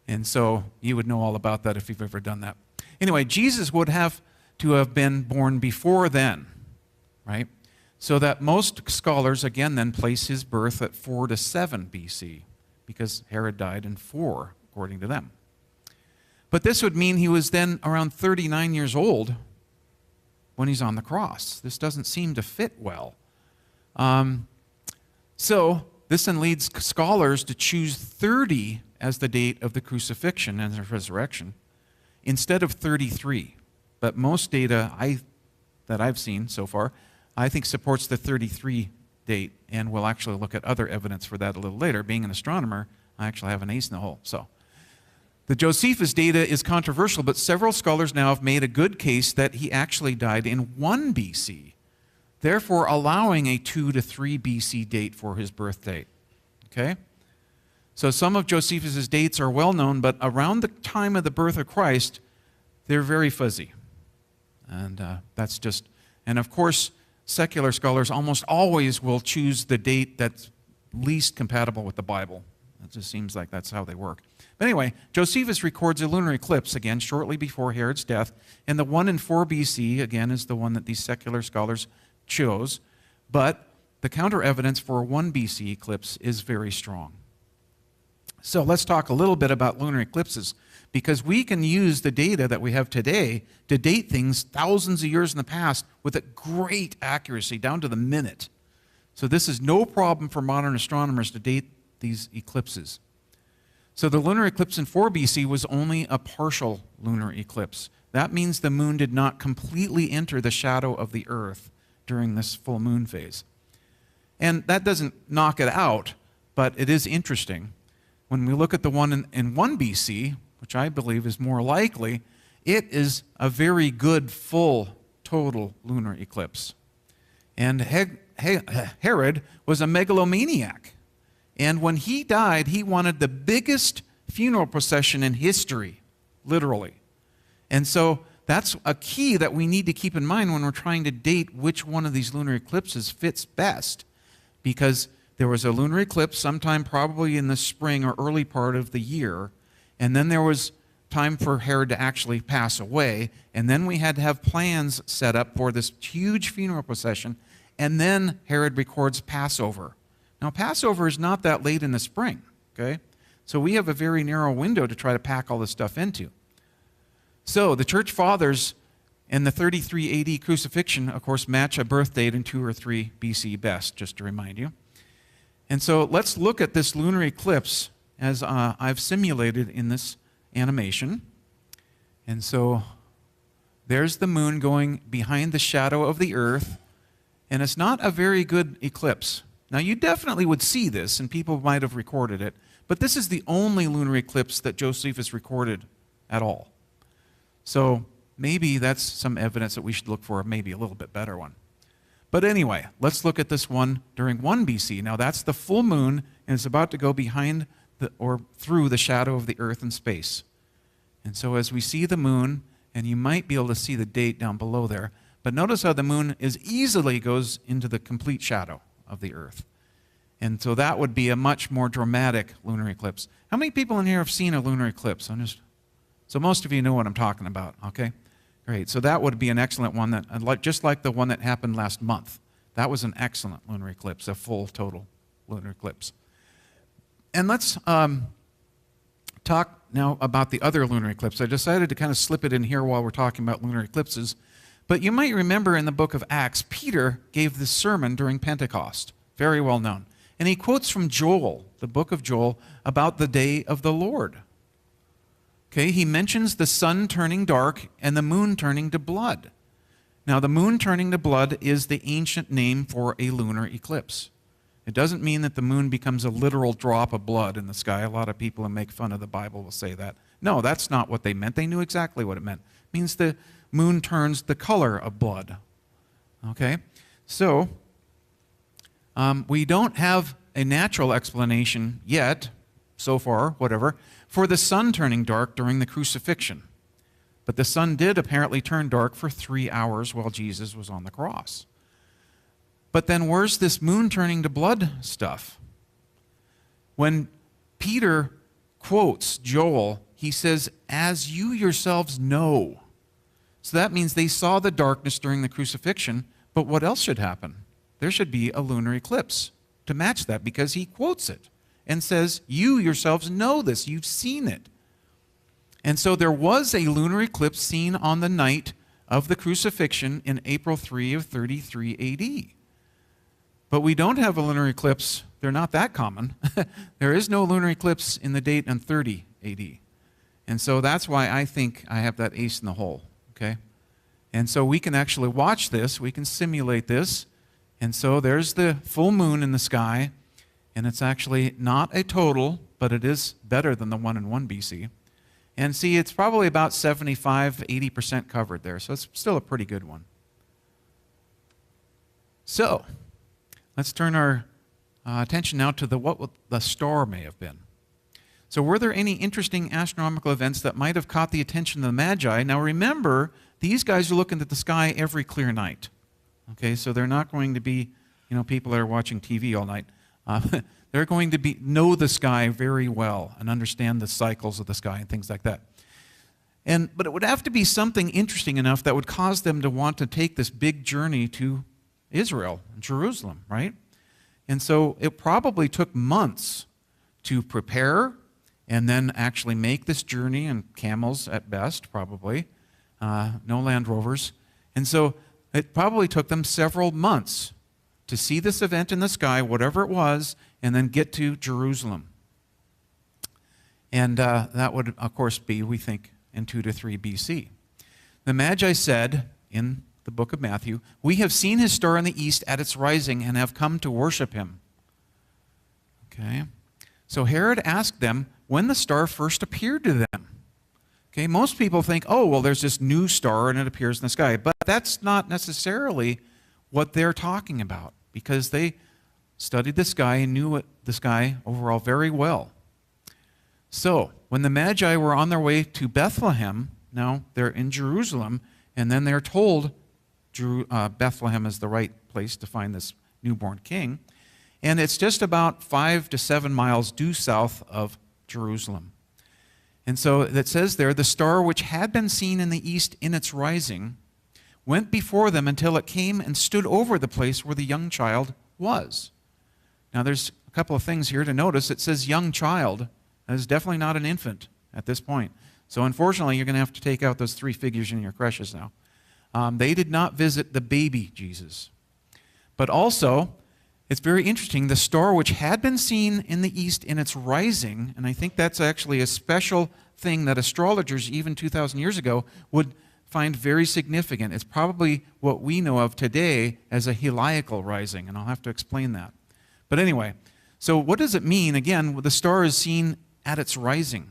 And so you would know all about that if you've ever done that. Anyway, Jesus would have to have been born before then, right? So that most scholars, again, then place his birth at 4 to 7 BC, because Herod died in 4, according to them. But this would mean he was then around 39 years old when he's on the cross. This doesn't seem to fit well. So this then leads scholars to choose 30 as the date of the crucifixion and the resurrection instead of 33. But most data that I've seen so far, I think supports the 33 date, and we'll actually look at other evidence for that a little later. Being an astronomer, I actually have an ace in the hole. So The Josephus data is controversial, but several scholars now have made a good case that he actually died in 1 BC, therefore allowing a 2 to 3 BC date for his birth date. Okay? So some of Josephus' dates are well known, but around the time of the birth of Christ, they're very fuzzy. And that's just, and of course, secular scholars almost always will choose the date that's least compatible with the Bible. It just seems like that's how they work. But anyway, Josephus records a lunar eclipse, again, shortly before Herod's death, and the 1 in 4 BC, again, is the one that these secular scholars chose, but the counter-evidence for a 1 BC eclipse is very strong. So let's talk a little bit about lunar eclipses, because we can use the data that we have today to date things thousands of years in the past with a great accuracy, down to the minute. So this is no problem for modern astronomers to date these eclipses. So the lunar eclipse in 4 BC was only a partial lunar eclipse. That means the moon did not completely enter the shadow of the earth during this full moon phase. And that doesn't knock it out, but it is interesting. When we look at the one in 1 BC, which I believe is more likely, it is a very good full total lunar eclipse. And Herod was a megalomaniac. And when he died, he wanted the biggest funeral procession in history, literally. And so that's a key that we need to keep in mind when we're trying to date which one of these lunar eclipses fits best. Because there was a lunar eclipse sometime probably in the spring or early part of the year, and then there was time for Herod to actually pass away, and then we had to have plans set up for this huge funeral procession, and then Herod records Passover. Now, Passover is not that late in the spring, okay? So we have a very narrow window to try to pack all this stuff into. So the church fathers and the 33 AD crucifixion, of course, match a birth date in 2 or 3 BC best, just to remind you. And so let's look at this lunar eclipse as I've simulated in this animation. And so there's the moon going behind the shadow of the earth, and it's not a very good eclipse. Now, you definitely would see this, and people might have recorded it, but this is the only lunar eclipse that Josephus recorded at all. So maybe that's some evidence that we should look for, maybe a little bit better one. But anyway, let's look at this one during 1 BC. Now, that's the full moon, and it's about to go behind or through the shadow of the earth and space. And so as we see the moon, and you might be able to see the date down below there, but notice how the moon easily goes into the complete shadow of the earth. And so that would be a much more dramatic lunar eclipse. How many people in here have seen a lunar eclipse? So most of you know what I'm talking about, okay? Great. So that would be an excellent one, that just like the one that happened last month. That was an excellent lunar eclipse, a full total lunar eclipse. And let's talk now about the other lunar eclipse. I decided to kind of slip it in here while we're talking about lunar eclipses. But you might remember in the book of Acts, Peter gave this sermon during Pentecost, very well known. And he quotes from Joel, the book of Joel, about the day of the Lord. Okay, he mentions the sun turning dark and the moon turning to blood. Now, the moon turning to blood is the ancient name for a lunar eclipse. It doesn't mean that the moon becomes a literal drop of blood in the sky. A lot of people who make fun of the Bible will say that. No, that's not what they meant. They knew exactly what it meant. It means the moon turns the color of blood. Okay? So, we don't have a natural explanation yet, so far, whatever, for the sun turning dark during the crucifixion. But the sun did apparently turn dark for 3 hours while Jesus was on the cross. But then where's this moon turning to blood stuff? When Peter quotes Joel, he says, "As you yourselves know." So that means they saw the darkness during the crucifixion, but what else should happen? There should be a lunar eclipse to match that, because he quotes it and says, "You yourselves know this, you've seen it." And so there was a lunar eclipse seen on the night of the crucifixion in April 3 of 33 AD. But we don't have a lunar eclipse. They're not that common. There is no lunar eclipse in the date on 30 AD. And so that's why I think I have that ace in the hole, okay? And so we can actually watch this. We can simulate this. And so there's the full moon in the sky. And it's actually not a total, but it is better than the one in 1 BC. And see, it's probably about 75-80% covered there, so it's still a pretty good one. So, let's turn our attention now to what the star may have been. So were there any interesting astronomical events that might have caught the attention of the Magi? Now remember, these guys are looking at the sky every clear night. Okay, so they're not going to be, people that are watching TV all night. They're going to know the sky very well and understand the cycles of the sky and things like that. But it would have to be something interesting enough that would cause them to want to take this big journey to Israel, Jerusalem, right? And so it probably took months to prepare and then actually make this journey, and camels at best, probably, no Land Rovers. And so it probably took them several months to see this event in the sky, whatever it was, and then get to Jerusalem. And that would, of course, be, we think, in 2 to 3 BC. The Magi said in the book of Matthew, "We have seen his star in the east at its rising and have come to worship him." Okay. So Herod asked them when the star first appeared to them. Okay, most people think, oh, well, there's this new star and it appears in the sky. But that's not necessarily what they're talking about, because they studied the sky and knew the sky overall very well. So when the Magi were on their way to Bethlehem, now they're in Jerusalem, and then they're told Bethlehem is the right place to find this newborn king. And it's just about 5 to 7 miles due south of Jerusalem. And so it says there, the star which had been seen in the east in its rising went before them until it came and stood over the place where the young child was. Now there's a couple of things here to notice. It says young child. That is definitely not an infant at this point. So unfortunately, you're going to have to take out those 3 figures in your creches now. They did not visit the baby Jesus. But also, it's very interesting, the star which had been seen in the east in its rising, and I think that's actually a special thing that astrologers even 2,000 years ago would find very significant. It's probably what we know of today as a heliacal rising, and I'll have to explain that. But anyway, so what does it mean? Again, the star is seen at its rising.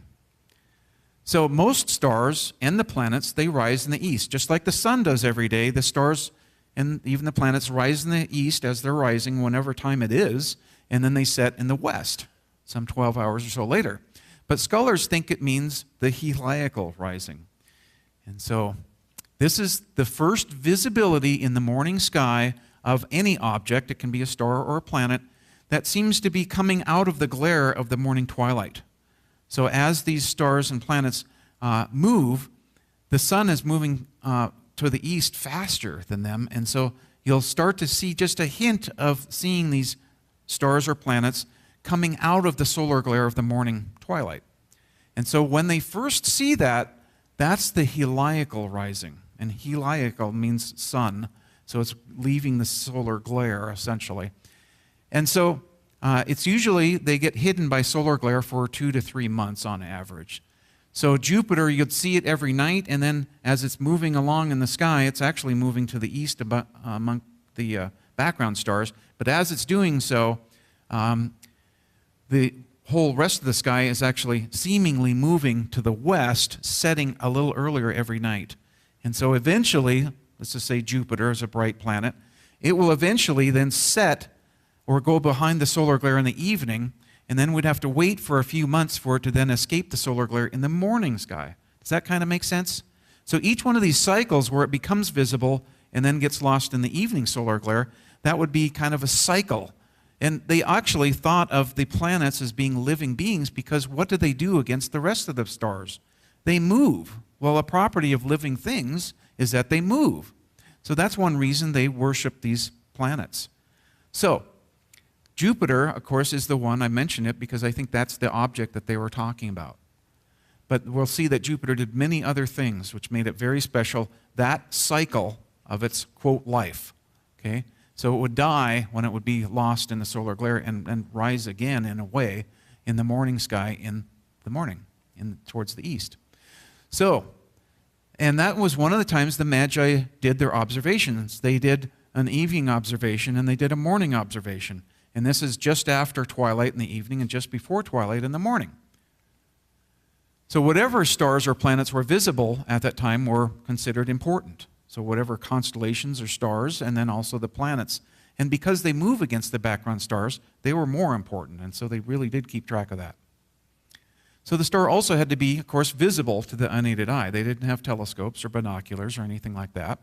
So most stars and the planets, they rise in the east. Just like the sun does every day, the stars and even the planets rise in the east as they're rising whenever time it is, and then they set in the west, some 12 hours or so later. But scholars think it means the heliacal rising. And so this is the first visibility in the morning sky of any object, it can be a star or a planet, that seems to be coming out of the glare of the morning twilight. So as these stars and planets move, the sun is moving to the east faster than them, and so you'll start to see just a hint of seeing these stars or planets coming out of the solar glare of the morning twilight. And so when they first see that, that's the heliacal rising. And heliacal means sun, so it's leaving the solar glare, essentially. And so it's usually, they get hidden by solar glare for 2 to 3 months on average. So Jupiter, you'd see it every night, and then as it's moving along in the sky, it's actually moving to the east among the background stars. But as it's doing so, the whole rest of the sky is actually seemingly moving to the west, setting a little earlier every night. And so eventually, let's just say Jupiter is a bright planet, it will eventually then set or go behind the solar glare in the evening, and then we'd have to wait for a few months for it to then escape the solar glare in the morning sky. Does that kind of make sense? So each one of these cycles where it becomes visible and then gets lost in the evening solar glare, that would be kind of a cycle. And they actually thought of the planets as being living beings because what do they do against the rest of the stars? They move. Well, a property of living things is that they move. So that's one reason they worship these planets. So Jupiter, of course, is the one, I mention it because I think that's the object that they were talking about. But we'll see that Jupiter did many other things which made it very special, that cycle of its, quote, life. Okay? So it would die when it would be lost in the solar glare and rise again, in a way, in the morning sky in the morning, towards the east. So, and that was one of the times the Magi did their observations. They did an evening observation and they did a morning observation. And this is just after twilight in the evening and just before twilight in the morning. So whatever stars or planets were visible at that time were considered important. So whatever constellations or stars, and then also the planets. And because they move against the background stars, they were more important, and so they really did keep track of that. So the star also had to be, of course, visible to the unaided eye. They didn't have telescopes or binoculars or anything like that.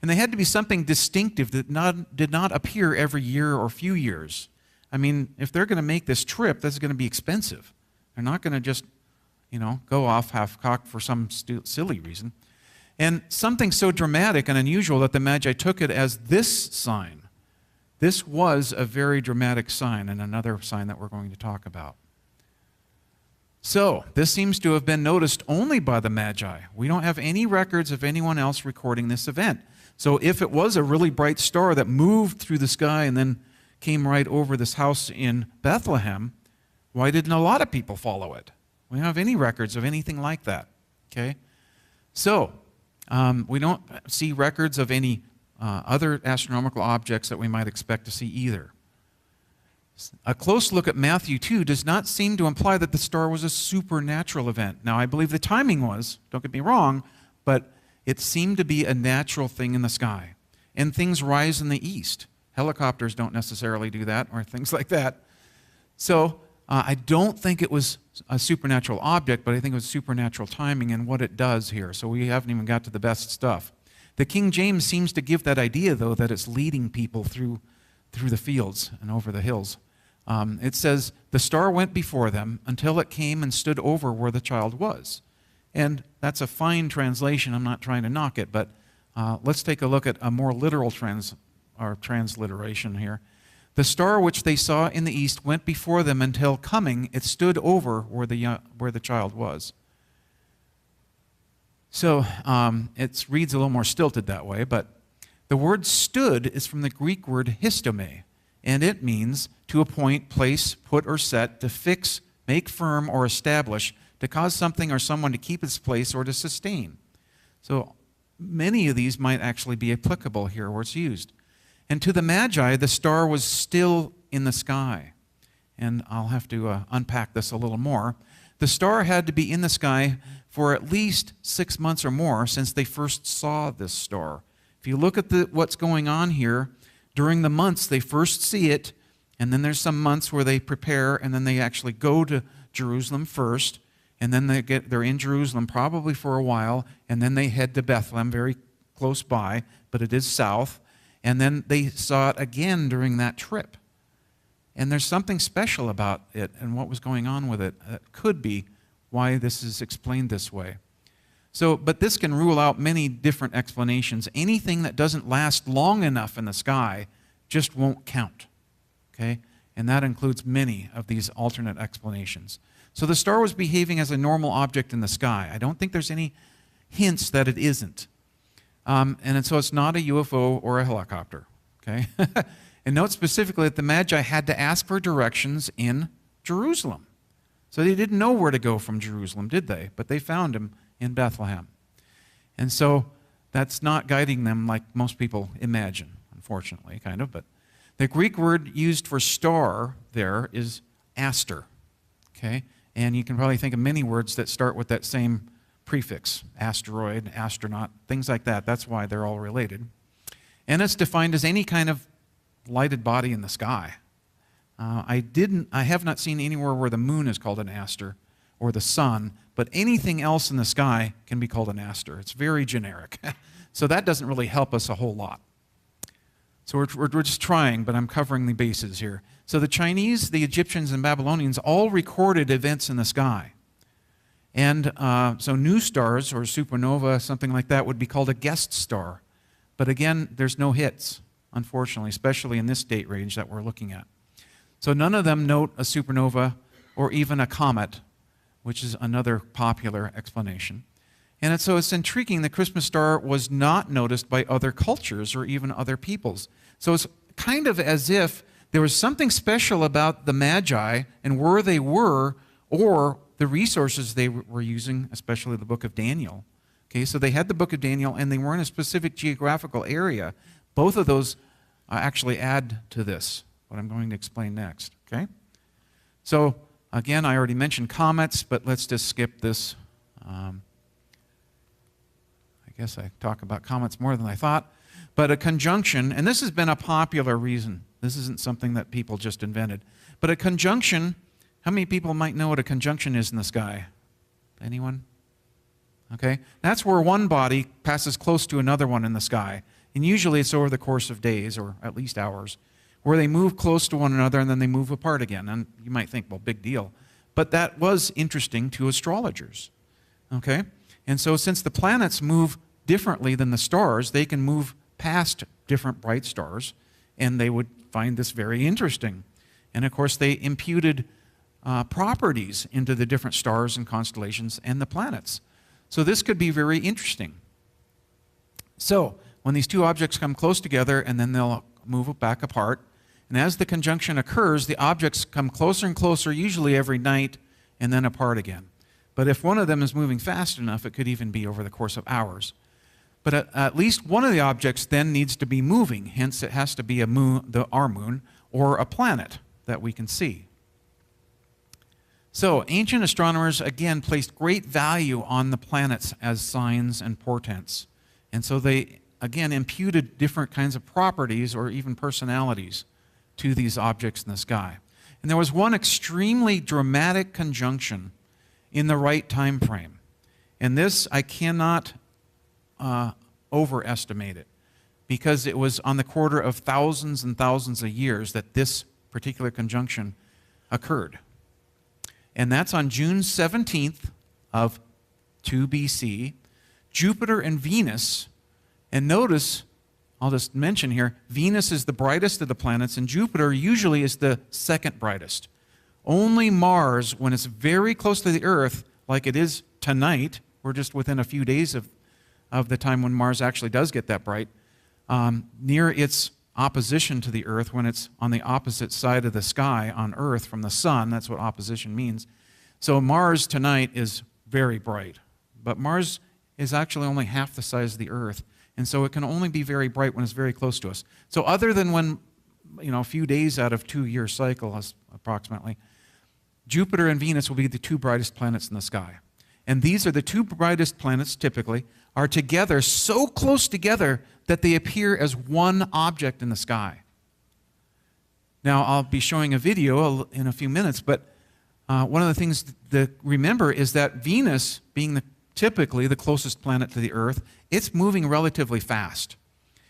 And they had to be something distinctive that did not appear every year or few years. I mean, if they're going to make this trip, that's going to be expensive. They're not going to just, go off half-cocked for some silly reason. And something so dramatic and unusual that the Magi took it as this sign. This was a very dramatic sign, and another sign that we're going to talk about. So, this seems to have been noticed only by the Magi. We don't have any records of anyone else recording this event. So if it was a really bright star that moved through the sky and then came right over this house in Bethlehem, why didn't a lot of people follow it? We don't have any records of anything like that. Okay? So, we don't see records of any other astronomical objects that we might expect to see either. A close look at Matthew 2 does not seem to imply that the star was a supernatural event. Now, I believe the timing was, don't get me wrong, but it seemed to be a natural thing in the sky. And things rise in the east. Helicopters don't necessarily do that, or things like that. So, I don't think it was a supernatural object, but I think it was supernatural timing and what it does here. So we haven't even got to the best stuff. The King James seems to give that idea, though, that it's leading people through the fields and over the hills. It says, the star went before them until it came and stood over where the child was. And that's a fine translation. I'm not trying to knock it, but let's take a look at a more literal transliteration here. The star which they saw in the east went before them until coming, it stood over where the child was. So it reads a little more stilted that way, but the word stood is from the Greek word histome, and it means to appoint, place, put, or set, to fix, make firm, or establish, to cause something or someone to keep its place or to sustain. So many of these might actually be applicable here where it's used. And to the Magi, the star was still in the sky. And I'll have to unpack this a little more. The star had to be in the sky for at least 6 months or more since they first saw this star. If you look at what's going on here, during the months they first see it, and then there's some months where they prepare, and then they actually go to Jerusalem first, and then they're in Jerusalem probably for a while, and then they head to Bethlehem, very close by, but it is south. And then they saw it again during that trip. And there's something special about it and what was going on with it that could be why this is explained this way. So, but this can rule out many different explanations. Anything that doesn't last long enough in the sky just won't count. Okay? And that includes many of these alternate explanations. So the star was behaving as a normal object in the sky. I don't think there's any hints that it isn't. And so it's not a UFO or a helicopter, okay? And note specifically that the Magi had to ask for directions in Jerusalem. So they didn't know where to go from Jerusalem, did they? But they found him in Bethlehem. And so that's not guiding them like most people imagine, unfortunately, kind of. But the Greek word used for star there is aster, okay? And you can probably think of many words that start with that same prefix, asteroid, astronaut, things like that. That's why they're all related. And it's defined as any kind of lighted body in the sky. I have not seen anywhere where the moon is called an aster or the sun, but anything else in the sky can be called an aster. It's very generic. So that doesn't really help us a whole lot. So we're just trying, but I'm covering the bases here. So the Chinese, the Egyptians, and Babylonians all recorded events in the sky. And so new stars or supernova, something like that, would be called a guest star. But again, there's no hits, unfortunately, especially in this date range that we're looking at. So none of them note a supernova or even a comet, which is another popular explanation. And so it's intriguing the Christmas star was not noticed by other cultures or even other peoples. So it's kind of as if there was something special about the Magi and where they were, or the resources they were using, especially the book of Daniel. Okay, so they had the book of Daniel, and they were in a specific geographical area. Both of those actually add to this, what I'm going to explain next. Okay? So, again, I already mentioned comets, but let's just skip this I guess I talk about comets more than I thought. But a conjunction, and this has been a popular reason. This isn't something that people just invented. But a conjunction, how many people might know what a conjunction is in the sky? Anyone? Okay. That's where one body passes close to another one in the sky. And usually it's over the course of days, or at least hours, where they move close to one another and then they move apart again. And you might think, well, big deal. But that was interesting to astrologers. Okay? And so since the planets move differently than the stars, they can move past different bright stars, and they would find this very interesting. And of course, they imputed properties into the different stars and constellations and the planets. So this could be very interesting. So when these two objects come close together, and then they'll move back apart, and as the conjunction occurs, the objects come closer and closer, usually every night, and then apart again. But if one of them is moving fast enough, it could even be over the course of hours. But at least one of the objects then needs to be moving. Hence, it has to be a moon, our moon, or a planet that we can see. So, ancient astronomers, again, placed great value on the planets as signs and portents. And so they, again, imputed different kinds of properties or even personalities to these objects in the sky. And there was one extremely dramatic conjunction in the right time frame. And this, I cannot overestimate it, because it was on the quarter of thousands and thousands of years that this particular conjunction occurred. And that's on June 17th of 2 BC. Jupiter and Venus, and notice, I'll just mention here, Venus is the brightest of the planets, and Jupiter usually is the second brightest. Only Mars, when it's very close to the Earth, like it is tonight, we're just within a few days of the time when Mars actually does get that bright, near its opposition to the Earth, when it's on the opposite side of the sky on Earth from the sun. That's what opposition means. So Mars tonight is very bright, but Mars is actually only half the size of the Earth, and so it can only be very bright when it's very close to us. So other than when, a few days out of 2-year cycle approximately, Jupiter and Venus will be the two brightest planets in the sky. And these are the two brightest planets, typically, are together, so close together that they appear as one object in the sky. Now, I'll be showing a video in a few minutes, but one of the things to remember is that Venus, being typically the closest planet to the Earth, it's moving relatively fast.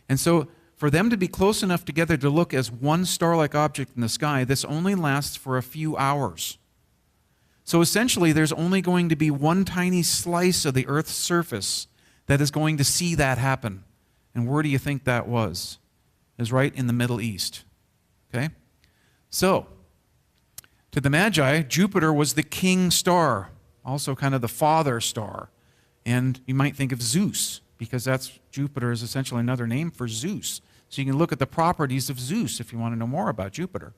And so for them to be close enough together to look as one star-like object in the sky, this only lasts for a few hours. So essentially, there's only going to be one tiny slice of the Earth's surface that is going to see that happen. And where do you think that was? It was right in the Middle East. Okay? So, to the Magi, Jupiter was the king star, also kind of the father star. And you might think of Zeus, because Jupiter is essentially another name for Zeus. So you can look at the properties of Zeus if you want to know more about Jupiter.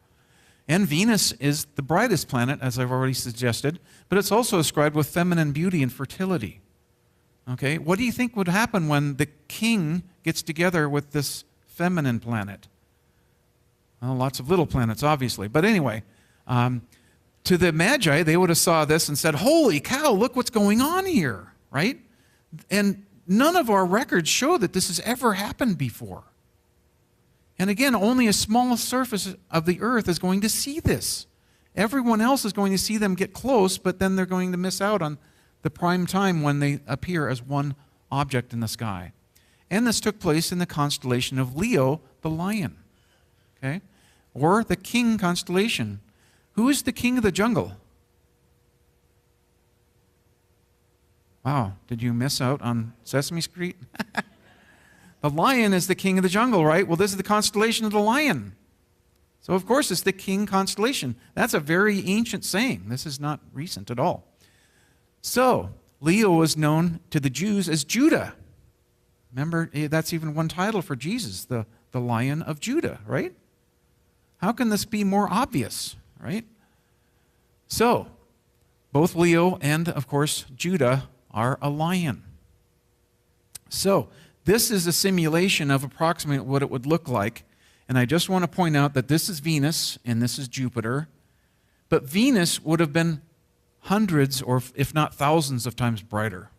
And Venus is the brightest planet, as I've already suggested, but it's also ascribed with feminine beauty and fertility. Okay, what do you think would happen when the king gets together with this feminine planet? Well, lots of little planets, obviously. But anyway, to the Magi, they would have saw this and said, holy cow, look what's going on here, right? And none of our records show that this has ever happened before. And again, only a small surface of the Earth is going to see this. Everyone else is going to see them get close, but then they're going to miss out on the prime time when they appear as one object in the sky. And this took place in the constellation of Leo, the lion, okay? Or the king constellation. Who is the king of the jungle? Wow, did you miss out on Sesame Street? The lion is the king of the jungle, right? Well, this is the constellation of the lion. So, of course, it's the king constellation. That's a very ancient saying. This is not recent at all. So, Leo was known to the Jews as Judah. Remember, that's even one title for Jesus, the Lion of Judah, right? How can this be more obvious, right? So, both Leo and, of course, Judah are a lion. So, this is a simulation of approximately what it would look like. And I just want to point out that this is Venus and this is Jupiter. But Venus would have been hundreds or if not thousands of times brighter.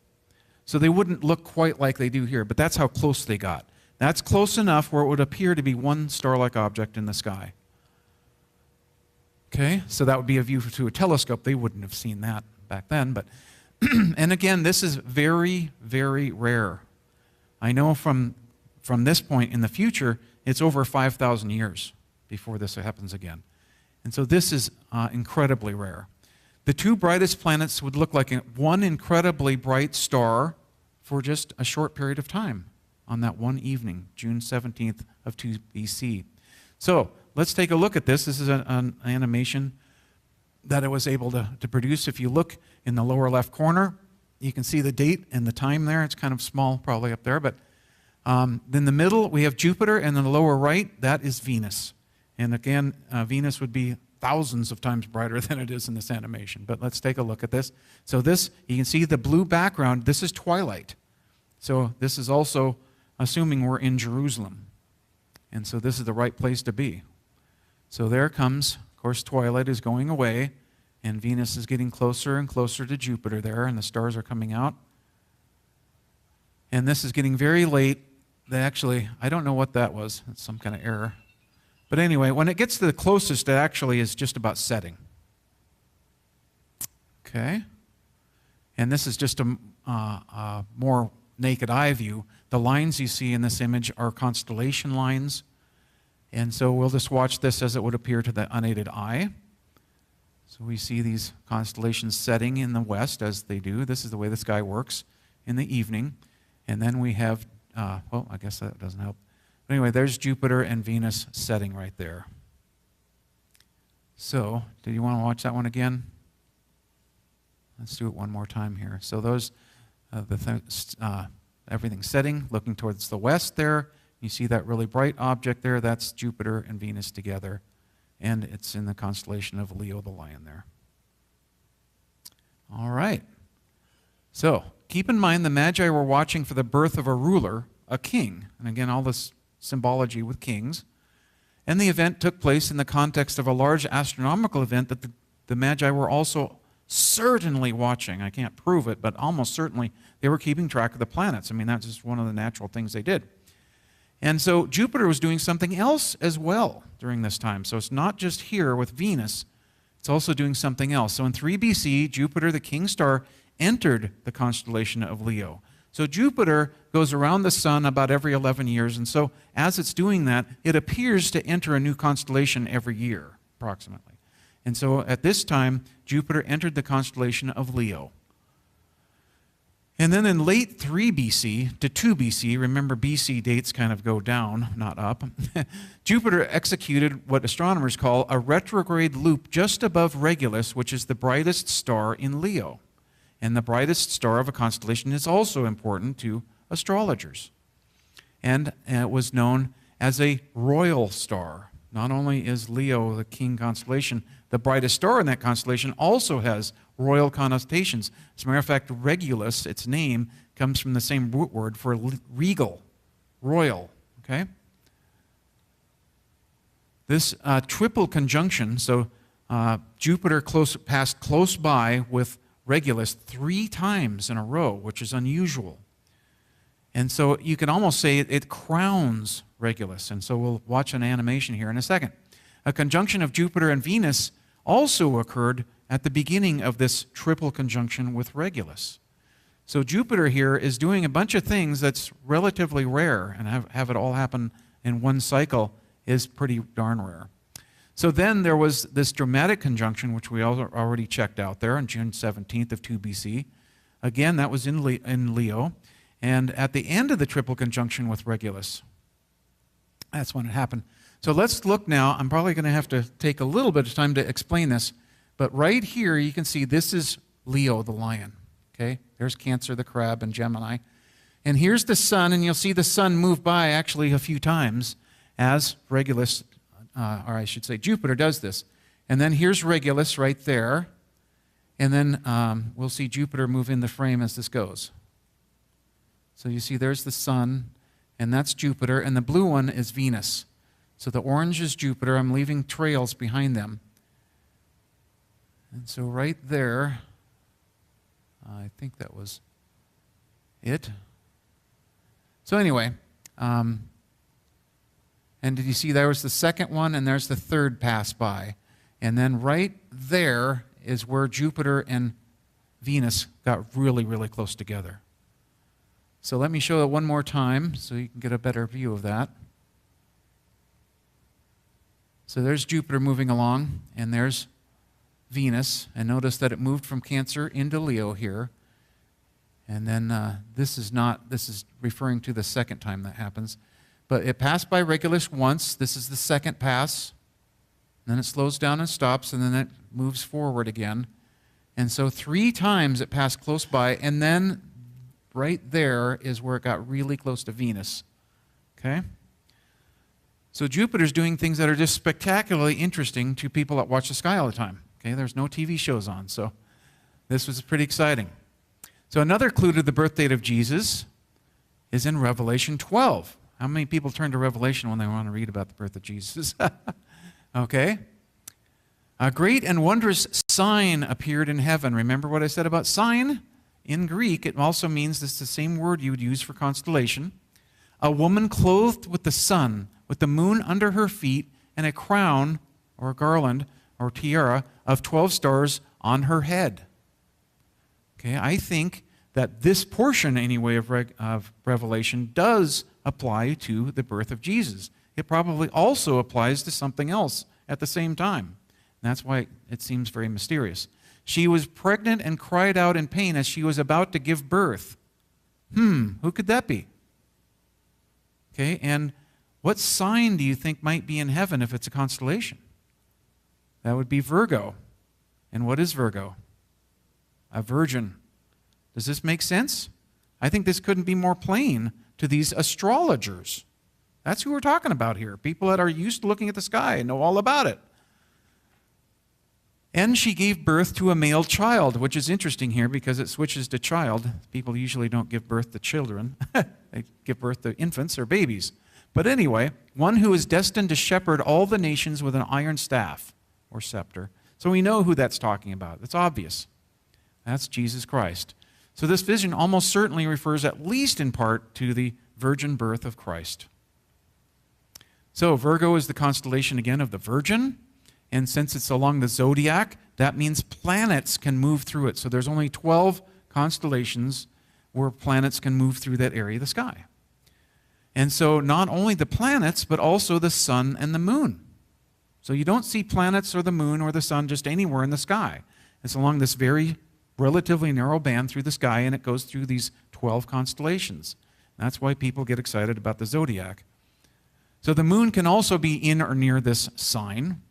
So they wouldn't look quite like they do here, but that's how close they got. That's close enough where it would appear to be one star-like object in the sky. Okay, so that would be a view through a telescope. They wouldn't have seen that back then, but and again, this is very, very rare. I know from this point in the future, it's over 5,000 years before this happens again. And so this is incredibly rare. The two brightest planets would look like one incredibly bright star for just a short period of time on that one evening, June 17th of 2 BC. So let's take a look at this. This is an animation that I was able to produce. If you look in the lower left corner, you can see the date and the time there. It's kind of small probably up there, but in the middle we have Jupiter, and in the lower right, that is Venus. And again, Venus would be thousands of times brighter than it is in this animation. But let's take a look at this. So this, you can see the blue background. This is twilight. So this is also assuming we're in Jerusalem. And so this is the right place to be. So there comes, of course, twilight is going away, and Venus is getting closer and closer to Jupiter there, and the stars are coming out. And this is getting very late. Actually, I don't know what that was. It's some kind of error. But anyway, when it gets to the closest, it actually is just about setting. Okay? And this is just a more naked eye view. The lines you see in this image are constellation lines. And so we'll just watch this as it would appear to the unaided eye. So we see these constellations setting in the west as they do. This is the way the sky works in the evening. And then we have, well, I guess that doesn't help. But anyway, there's Jupiter and Venus setting right there. So, do you want to watch that one again? Let's do it one more time here. So those, everything's setting, looking towards the west there. You see that really bright object there. That's Jupiter and Venus together. And it's in the constellation of Leo the Lion there. All right. So, keep in mind the Magi were watching for the birth of a ruler, a king. And again, all this symbology with kings. And the event took place in the context of a large astronomical event that the Magi were also certainly watching. I can't prove it, but almost certainly they were keeping track of the planets. I mean, that's just one of the natural things they did. And so Jupiter was doing something else as well during this time. So it's not just here with Venus, it's also doing something else. So in 3 BC, Jupiter, the king star, entered the constellation of Leo. So Jupiter goes around the sun about every 11 years, and so as it's doing that, it appears to enter a new constellation every year, approximately. And so at this time, Jupiter entered the constellation of Leo. And then in late 3 BC to 2 BC, remember BC dates kind of go down, not up, Jupiter executed what astronomers call a retrograde loop just above Regulus, which is the brightest star in Leo. And the brightest star of a constellation is also important to astrologers. And it was known as a royal star. Not only is Leo the king constellation, the brightest star in that constellation also has royal connotations. As a matter of fact, Regulus, its name, comes from the same root word for regal, royal. Okay? This triple conjunction, so Jupiter passed close by with Regulus 3 times in a row, which is unusual. And so you can almost say it crowns Regulus. And so we'll watch an animation here in a second. A conjunction of Jupiter and Venus also occurred at the beginning of this triple conjunction with Regulus. So Jupiter here is doing a bunch of things that's relatively rare, and have it all happen in one cycle is pretty darn rare. So then there was this dramatic conjunction, which we already checked out there on June 17th of 2 BC. Again, that was in Leo. And at the end of the triple conjunction with Regulus, that's when it happened. So let's look now. I'm probably going to have to take a little bit of time to explain this. But right here, you can see this is Leo, the lion. Okay? There's Cancer, the crab, and Gemini. And here's the sun, and you'll see the sun move by actually a few times as Regulus, or I should say Jupiter does this. And then here's Regulus right there. And then we'll see Jupiter move in the frame as this goes. So you see there's the sun, and that's Jupiter, and the blue one is Venus. So the orange is Jupiter. I'm leaving trails behind them. And so right there, I think that was it. So anyway, and did you see there was the second one and there's the third pass by. And then right there is where Jupiter and Venus got really, really close together. So let me show it one more time so you can get a better view of that. So there's Jupiter moving along, and there's Venus. And notice that it moved from Cancer into Leo here. And then this is referring to the second time that happens. But it passed by Regulus once. This is the second pass. Then it slows down and stops, and then it moves forward again. And so 3 times it passed close by, and then right there is where it got really close to Venus. Okay? So Jupiter's doing things that are just spectacularly interesting to people that watch the sky all the time. Okay? There's no TV shows on, so this was pretty exciting. So another clue to the birth date of Jesus is in Revelation 12. How many people turn to Revelation when they want to read about the birth of Jesus? Okay. A great and wondrous sign appeared in heaven. Remember what I said about sign? In Greek, it also means this is the same word you would use for constellation. A woman clothed with the sun, with the moon under her feet, and a crown or a garland or tiara of 12 stars on her head. Okay, I think that this portion, anyway, of Revelation does apply to the birth of Jesus. It probably also applies to something else at the same time. And that's why it seems very mysterious. She was pregnant and cried out in pain as she was about to give birth. Who could that be? Okay, and what sign do you think might be in heaven if it's a constellation? That would be Virgo. And what is Virgo? A virgin. Does this make sense? I think this couldn't be more plain to these astrologers. That's who we're talking about here. People that are used to looking at the sky and know all about it. And she gave birth to a male child, which is interesting here because it switches to child. People usually don't give birth to children. They give birth to infants or babies. But anyway, one who is destined to shepherd all the nations with an iron staff or scepter. So we know who that's talking about. It's obvious. That's Jesus Christ. So this vision almost certainly refers at least in part to the virgin birth of Christ. So Virgo is the constellation again of the Virgin, and since it's along the zodiac, that means planets can move through it. So there's only 12 constellations where planets can move through that area of the sky. And so not only the planets, but also the sun and the moon. So you don't see planets or the moon or the sun just anywhere in the sky. It's along this very relatively narrow band through the sky, and it goes through these 12 constellations. That's why people get excited about the zodiac. So the moon can also be in or near this sign.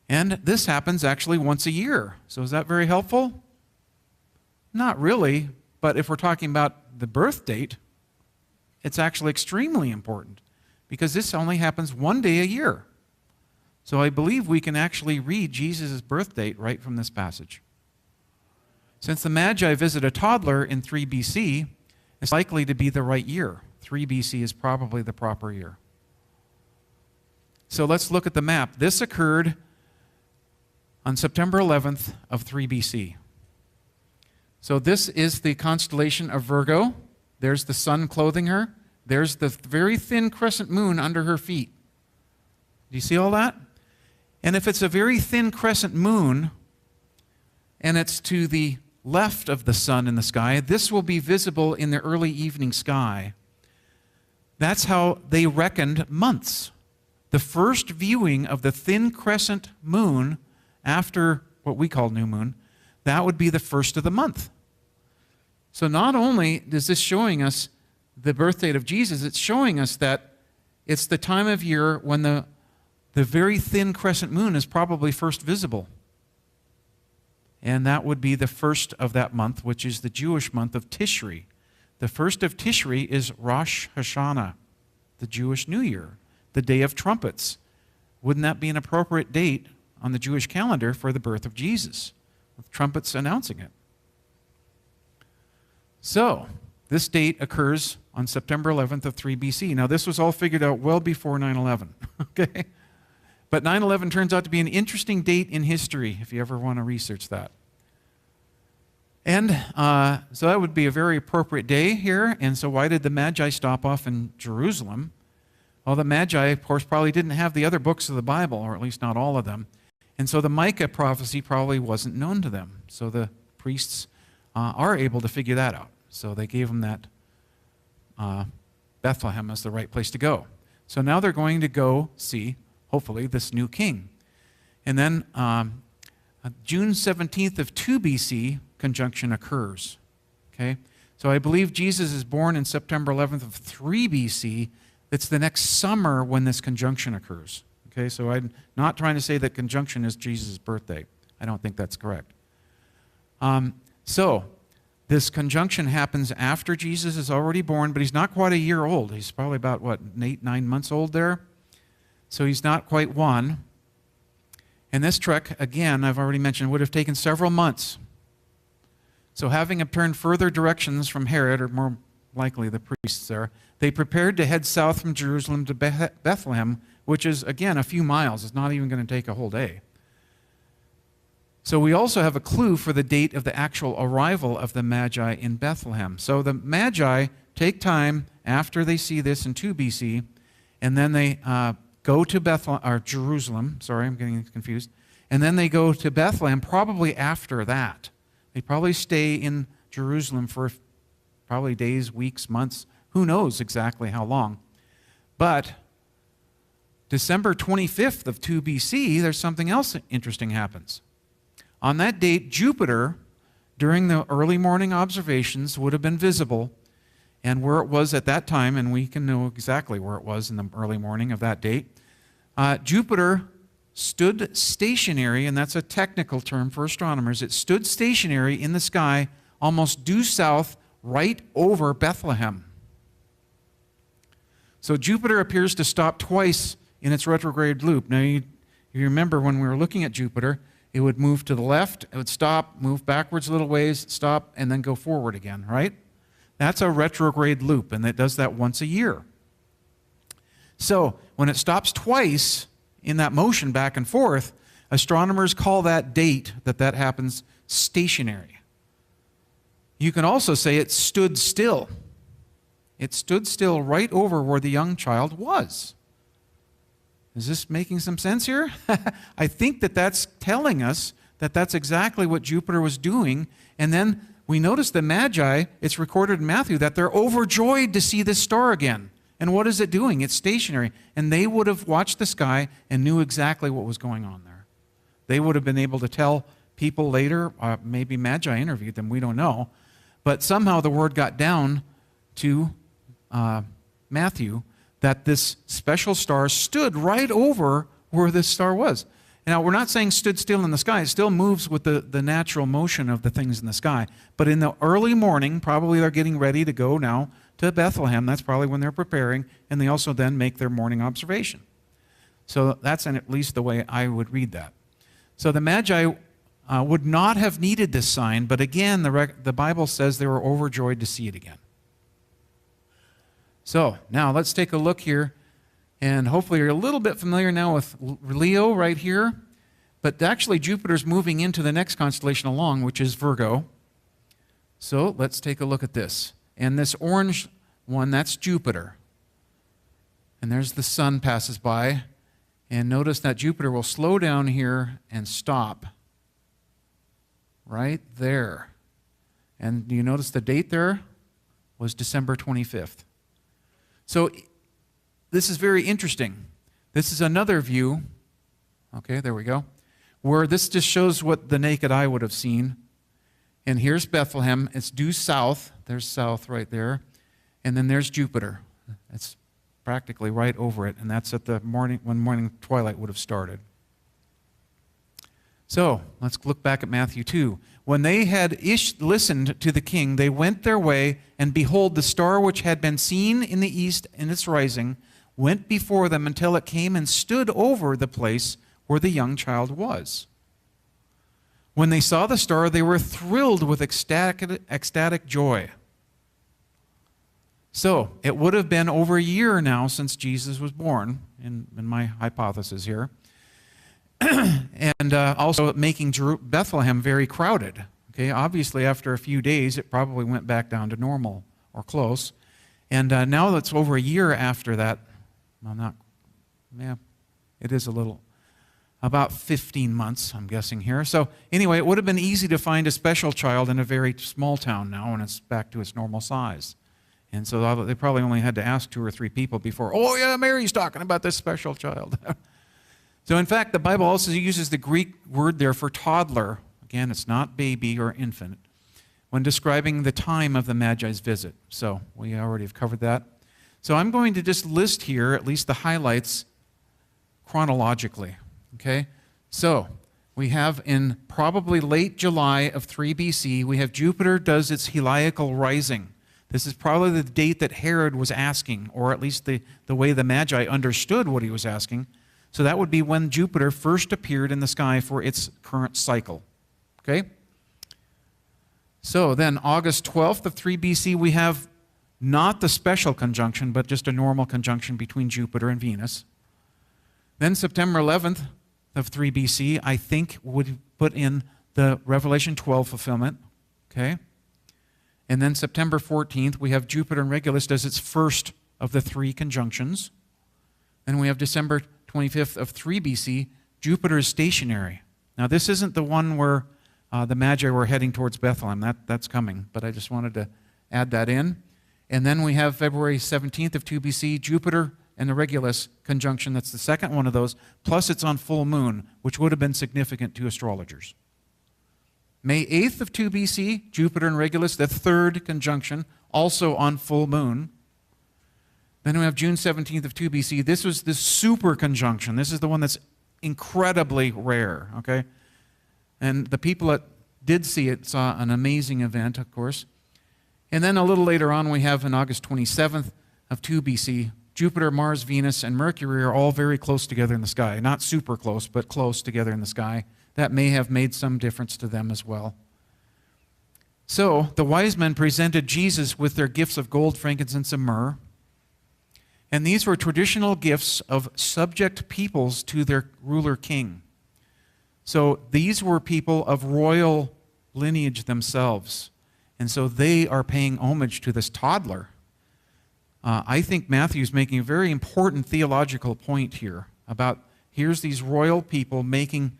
And this happens actually once a year. So is that very helpful? Not really, but if we're talking about the birth date, it's actually extremely important because this only happens one day a year. So I believe we can actually read Jesus' birth date right from this passage. Since the Magi visit a toddler in 3 BC, it's likely to be the right year. 3 BC is probably the proper year. So let's look at the map. This occurred on September 11th of 3 BC. So this is the constellation of Virgo. There's the sun clothing her. There's the very thin crescent moon under her feet. Do you see all that? And if it's a very thin crescent moon, and it's to the left of the sun in the sky, this will be visible in the early evening sky. That's how they reckoned months. The first viewing of the thin crescent moon after what we call new moon, that would be the first of the month. So not only is this showing us the birth date of Jesus, it's showing us that it's the time of year when the very thin crescent moon is probably first visible. And that would be the first of that month, which is the Jewish month of Tishri. The first of Tishri is Rosh Hashanah, the Jewish New Year, the Day of Trumpets. Wouldn't that be an appropriate date on the Jewish calendar for the birth of Jesus, with trumpets announcing it? So, this date occurs on September 11th of 3 BC. Now, this was all figured out well before 9/11, okay? But 9/11 turns out to be an interesting date in history, if you ever want to research that. And so that would be a very appropriate day here. And so why did the Magi stop off in Jerusalem? Well, the Magi, of course, probably didn't have the other books of the Bible, or at least not all of them. And so the Micah prophecy probably wasn't known to them. So the priests are able to figure that out. So they gave them that Bethlehem as the right place to go. So now they're going to go see, hopefully, this new king. And then June 17th of 2 BC, conjunction occurs. Okay? So I believe Jesus is born in September 11th of 3 BC. It's the next summer when this conjunction occurs. Okay? So I'm not trying to say that conjunction is Jesus' birthday. I don't think that's correct. So this conjunction happens after Jesus is already born, but he's not quite a year old. He's probably about, 8, 9 months old there? So he's not quite 1. And this trek, again, I've already mentioned, would have taken several months. So having obtained further directions from Herod, or more likely the priests there, they prepared to head south from Jerusalem to Bethlehem, which is, again, a few miles. It's not even going to take a whole day. So we also have a clue for the date of the actual arrival of the Magi in Bethlehem. So the Magi take time after they see this in 2 BC, and then they go to Bethlehem, or Jerusalem. Sorry, I'm getting confused. And then they go to Bethlehem probably after that. They probably stay in Jerusalem for probably days, weeks, months. Who knows exactly how long. But December 25th of 2 BC, there's something else interesting happens. On that date, Jupiter, during the early morning observations, would have been visible, and where it was at that time, and we can know exactly where it was in the early morning of that date, Jupiter stood stationary, and that's a technical term for astronomers. It stood stationary in the sky, almost due south, right over Bethlehem. So Jupiter appears to stop twice in its retrograde loop. Now, you remember when we were looking at Jupiter, it would move to the left, it would stop, move backwards a little ways, stop, and then go forward again, right? That's a retrograde loop, and it does that once a year. So when it stops twice in that motion back and forth, astronomers call that date that happens stationary. You can also say it stood still. It stood still right over where the young child was. Is this making some sense here? I think that's telling us that that's exactly what Jupiter was doing. And then we notice the Magi, it's recorded in Matthew, that they're overjoyed to see this star again. And what is it doing? It's stationary. And they would have watched the sky and knew exactly what was going on there. They would have been able to tell people later, maybe Magi interviewed them, we don't know. But somehow the word got down to Matthew that this special star stood right over where this star was. Now, we're not saying stood still in the sky. It still moves with the natural motion of the things in the sky. But in the early morning, probably they're getting ready to go now to Bethlehem. That's probably when they're preparing. And they also then make their morning observation. So that's at least the way I would read that. So the Magi would not have needed this sign. But again, the Bible says they were overjoyed to see it again. So now let's take a look here, and hopefully you're a little bit familiar now with Leo right here, but actually Jupiter's moving into the next constellation along, which is Virgo. So let's take a look at this. And this orange one, that's Jupiter. And there's the sun passes by, and notice that Jupiter will slow down here and stop right there. And do you notice the date there was December 25th. So this is very interesting. This is another view. Okay, there we go. Where this just shows what the naked eye would have seen. And here's Bethlehem. It's due south. There's south right there. And then there's Jupiter. It's practically right over it. And that's at the morning, when morning twilight would have started. So let's look back at Matthew 2. When they had listened to the king, they went their way, and behold, the star which had been seen in the east in its rising went before them until it came and stood over the place where the young child was. When they saw the star, they were thrilled with ecstatic joy. So it would have been over a year now since Jesus was born, in my hypothesis here. And also making Bethlehem very crowded. Okay, obviously after a few days, it probably went back down to normal or close. And now that's over a year after that. Well, not, yeah, it is a little, about 15 months, I'm guessing here. So anyway, it would have been easy to find a special child in a very small town now, and it's back to its normal size. And so they probably only had to ask 2 or 3 people before, oh yeah, Mary's talking about this special child. So in fact, the Bible also uses the Greek word there for toddler. Again, it's not baby or infant, when describing the time of the Magi's visit. So we already have covered that. So I'm going to just list here at least the highlights chronologically. Okay? So we have in probably late July of 3 BC, we have Jupiter does its heliacal rising. This is probably the date that Herod was asking, or at least the way the Magi understood what he was asking. So that would be when Jupiter first appeared in the sky for its current cycle. Okay? So then August 12th of 3 BC, we have not the special conjunction, but just a normal conjunction between Jupiter and Venus. Then September 11th of 3 BC, I think would put in the Revelation 12 fulfillment. Okay? And then September 14th, we have Jupiter and Regulus does its first of the 3 conjunctions. Then we have December 25th of 3 BC, Jupiter is stationary. Now this isn't the one where the Magi were heading towards Bethlehem. That's coming, but I just wanted to add that in. And then we have February 17th of 2 BC, Jupiter and the Regulus conjunction. That's the second one of those, plus it's on full moon, which would have been significant to astrologers. May 8th of 2 BC, Jupiter and Regulus, the third conjunction, also on full moon. Then we have June 17th of 2 BC. This was the super conjunction. This is the one that's incredibly rare, okay? And the people that did see it saw an amazing event, of course. And then a little later on, we have on August 27th of 2 BC, Jupiter, Mars, Venus, and Mercury are all very close together in the sky. Not super close, but close together in the sky. That may have made some difference to them as well. So the wise men presented Jesus with their gifts of gold, frankincense, and myrrh. And these were traditional gifts of subject peoples to their ruler king. So these were people of royal lineage themselves. And so they are paying homage to this toddler. I think Matthew's making a very important theological point here about here's these royal people making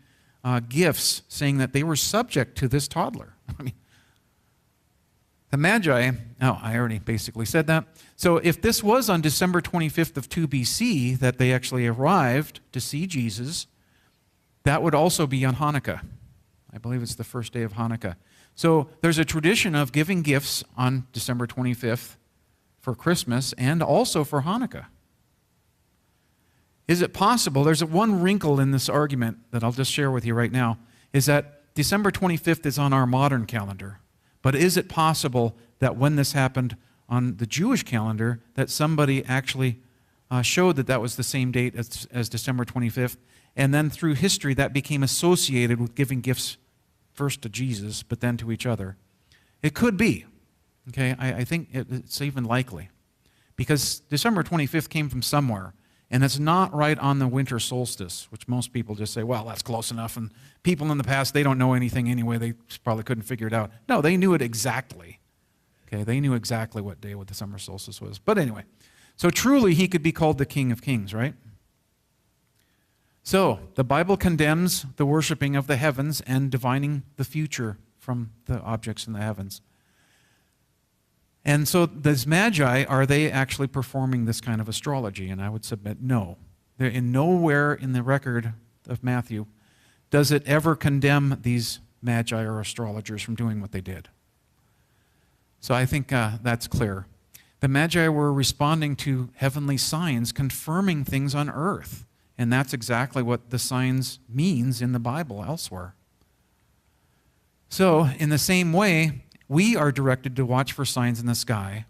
gifts, saying that they were subject to this toddler. I mean, the Magi, I already basically said that. So if this was on December 25th of 2 BC that they actually arrived to see Jesus, that would also be on Hanukkah. I believe it's the first day of Hanukkah. So there's a tradition of giving gifts on December 25th for Christmas and also for Hanukkah. Is it possible, there's one wrinkle in this argument that I'll just share with you right now, is that December 25th is on our modern calendar. But is it possible that when this happened on the Jewish calendar, that somebody actually showed that that was the same date as December 25th, and then through history that became associated with giving gifts first to Jesus, but then to each other? It could be. Okay, I think it's even likely. Because December 25th came from somewhere, and it's not right on the winter solstice, which most people just say, well, that's close enough, and people in the past, they don't know anything anyway, they probably couldn't figure it out. No, they knew it exactly. Okay, they knew exactly what day what the summer solstice was. But anyway, so truly he could be called the King of Kings, right? So, the Bible condemns the worshiping of the heavens and divining the future from the objects in the heavens. And so these Magi, are they actually performing this kind of astrology? And I would submit no. They're in nowhere in the record of Matthew does it ever condemn these Magi or astrologers from doing what they did. So I think that's clear. The Magi were responding to heavenly signs, confirming things on earth. And that's exactly what the signs means in the Bible elsewhere. So, in the same way, we are directed to watch for signs in the sky,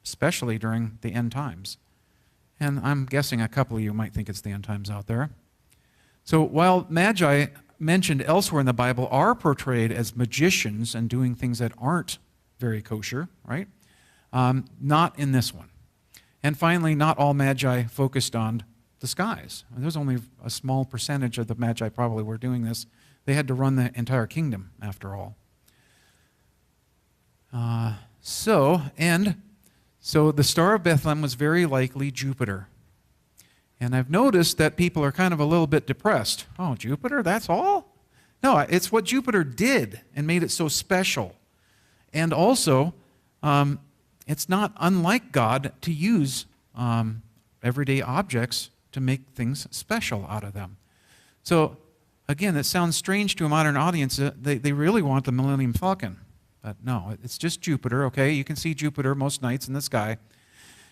especially during the end times. And I'm guessing a couple of you might think it's the end times out there. So while Magi mentioned elsewhere in the Bible are portrayed as magicians and doing things that aren't very kosher, right? Not in this one. And finally, not all Magi focused on the skies. There's only a small percentage of the Magi probably were doing this. They had to run the entire kingdom, after all. So the Star of Bethlehem was very likely Jupiter. And I've noticed that people are kind of a little bit depressed. Oh, Jupiter, that's all? No, it's what Jupiter did and made it so special. And also, it's not unlike God to use everyday objects to make things special out of them. So, again, it sounds strange to a modern audience. They really want the Millennium Falcon. But no, it's just Jupiter, okay? You can see Jupiter most nights in the sky.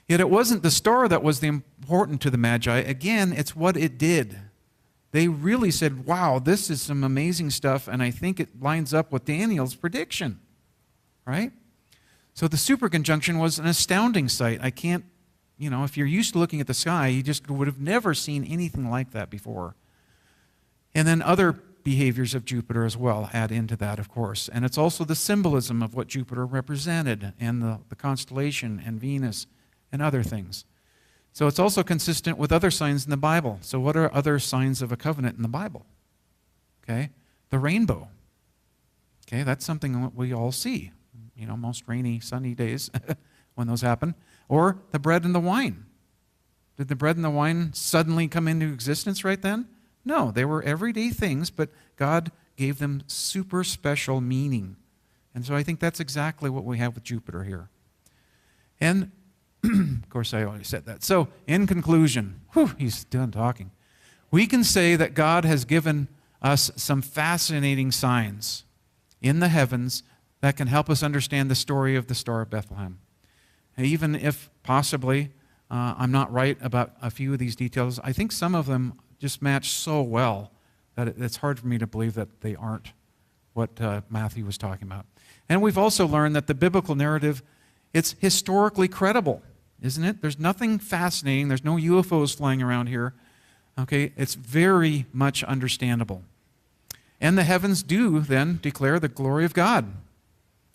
Yet it wasn't the star that was the important to the Magi. Again, it's what it did. They really said, wow, this is some amazing stuff, and I think it lines up with Daniel's prediction, right? So the super conjunction was an astounding sight. I can't, if you're used to looking at the sky, you just would have never seen anything like that before. And then other behaviors of Jupiter as well add into that, of course. And it's also the symbolism of what Jupiter represented, and the constellation, and Venus, and other things. So it's also consistent with other signs in the Bible. So what are other signs of a covenant in the Bible? Okay, the rainbow. Okay, that's something that we all see. Most rainy, sunny days when those happen. Or the bread and the wine. Did the bread and the wine suddenly come into existence right then? No, they were everyday things, but God gave them super special meaning. And so I think that's exactly what we have with Jupiter here. And of course, I already said that. So, in conclusion, he's done talking. We can say that God has given us some fascinating signs in the heavens that can help us understand the story of the Star of Bethlehem. Even if possibly I'm not right about a few of these details, I think some of them just match so well that it's hard for me to believe that they aren't what Matthew was talking about. And we've also learned that the biblical narrative, it's historically credible, isn't it? There's nothing fascinating. There's no UFOs flying around here. Okay, it's very much understandable. And the heavens do then declare the glory of God.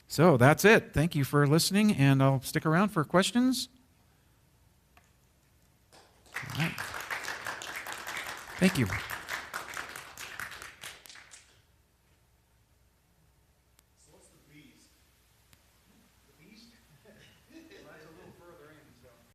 So that's it. Thank you for listening, and I'll stick around for questions. All right. Thank you.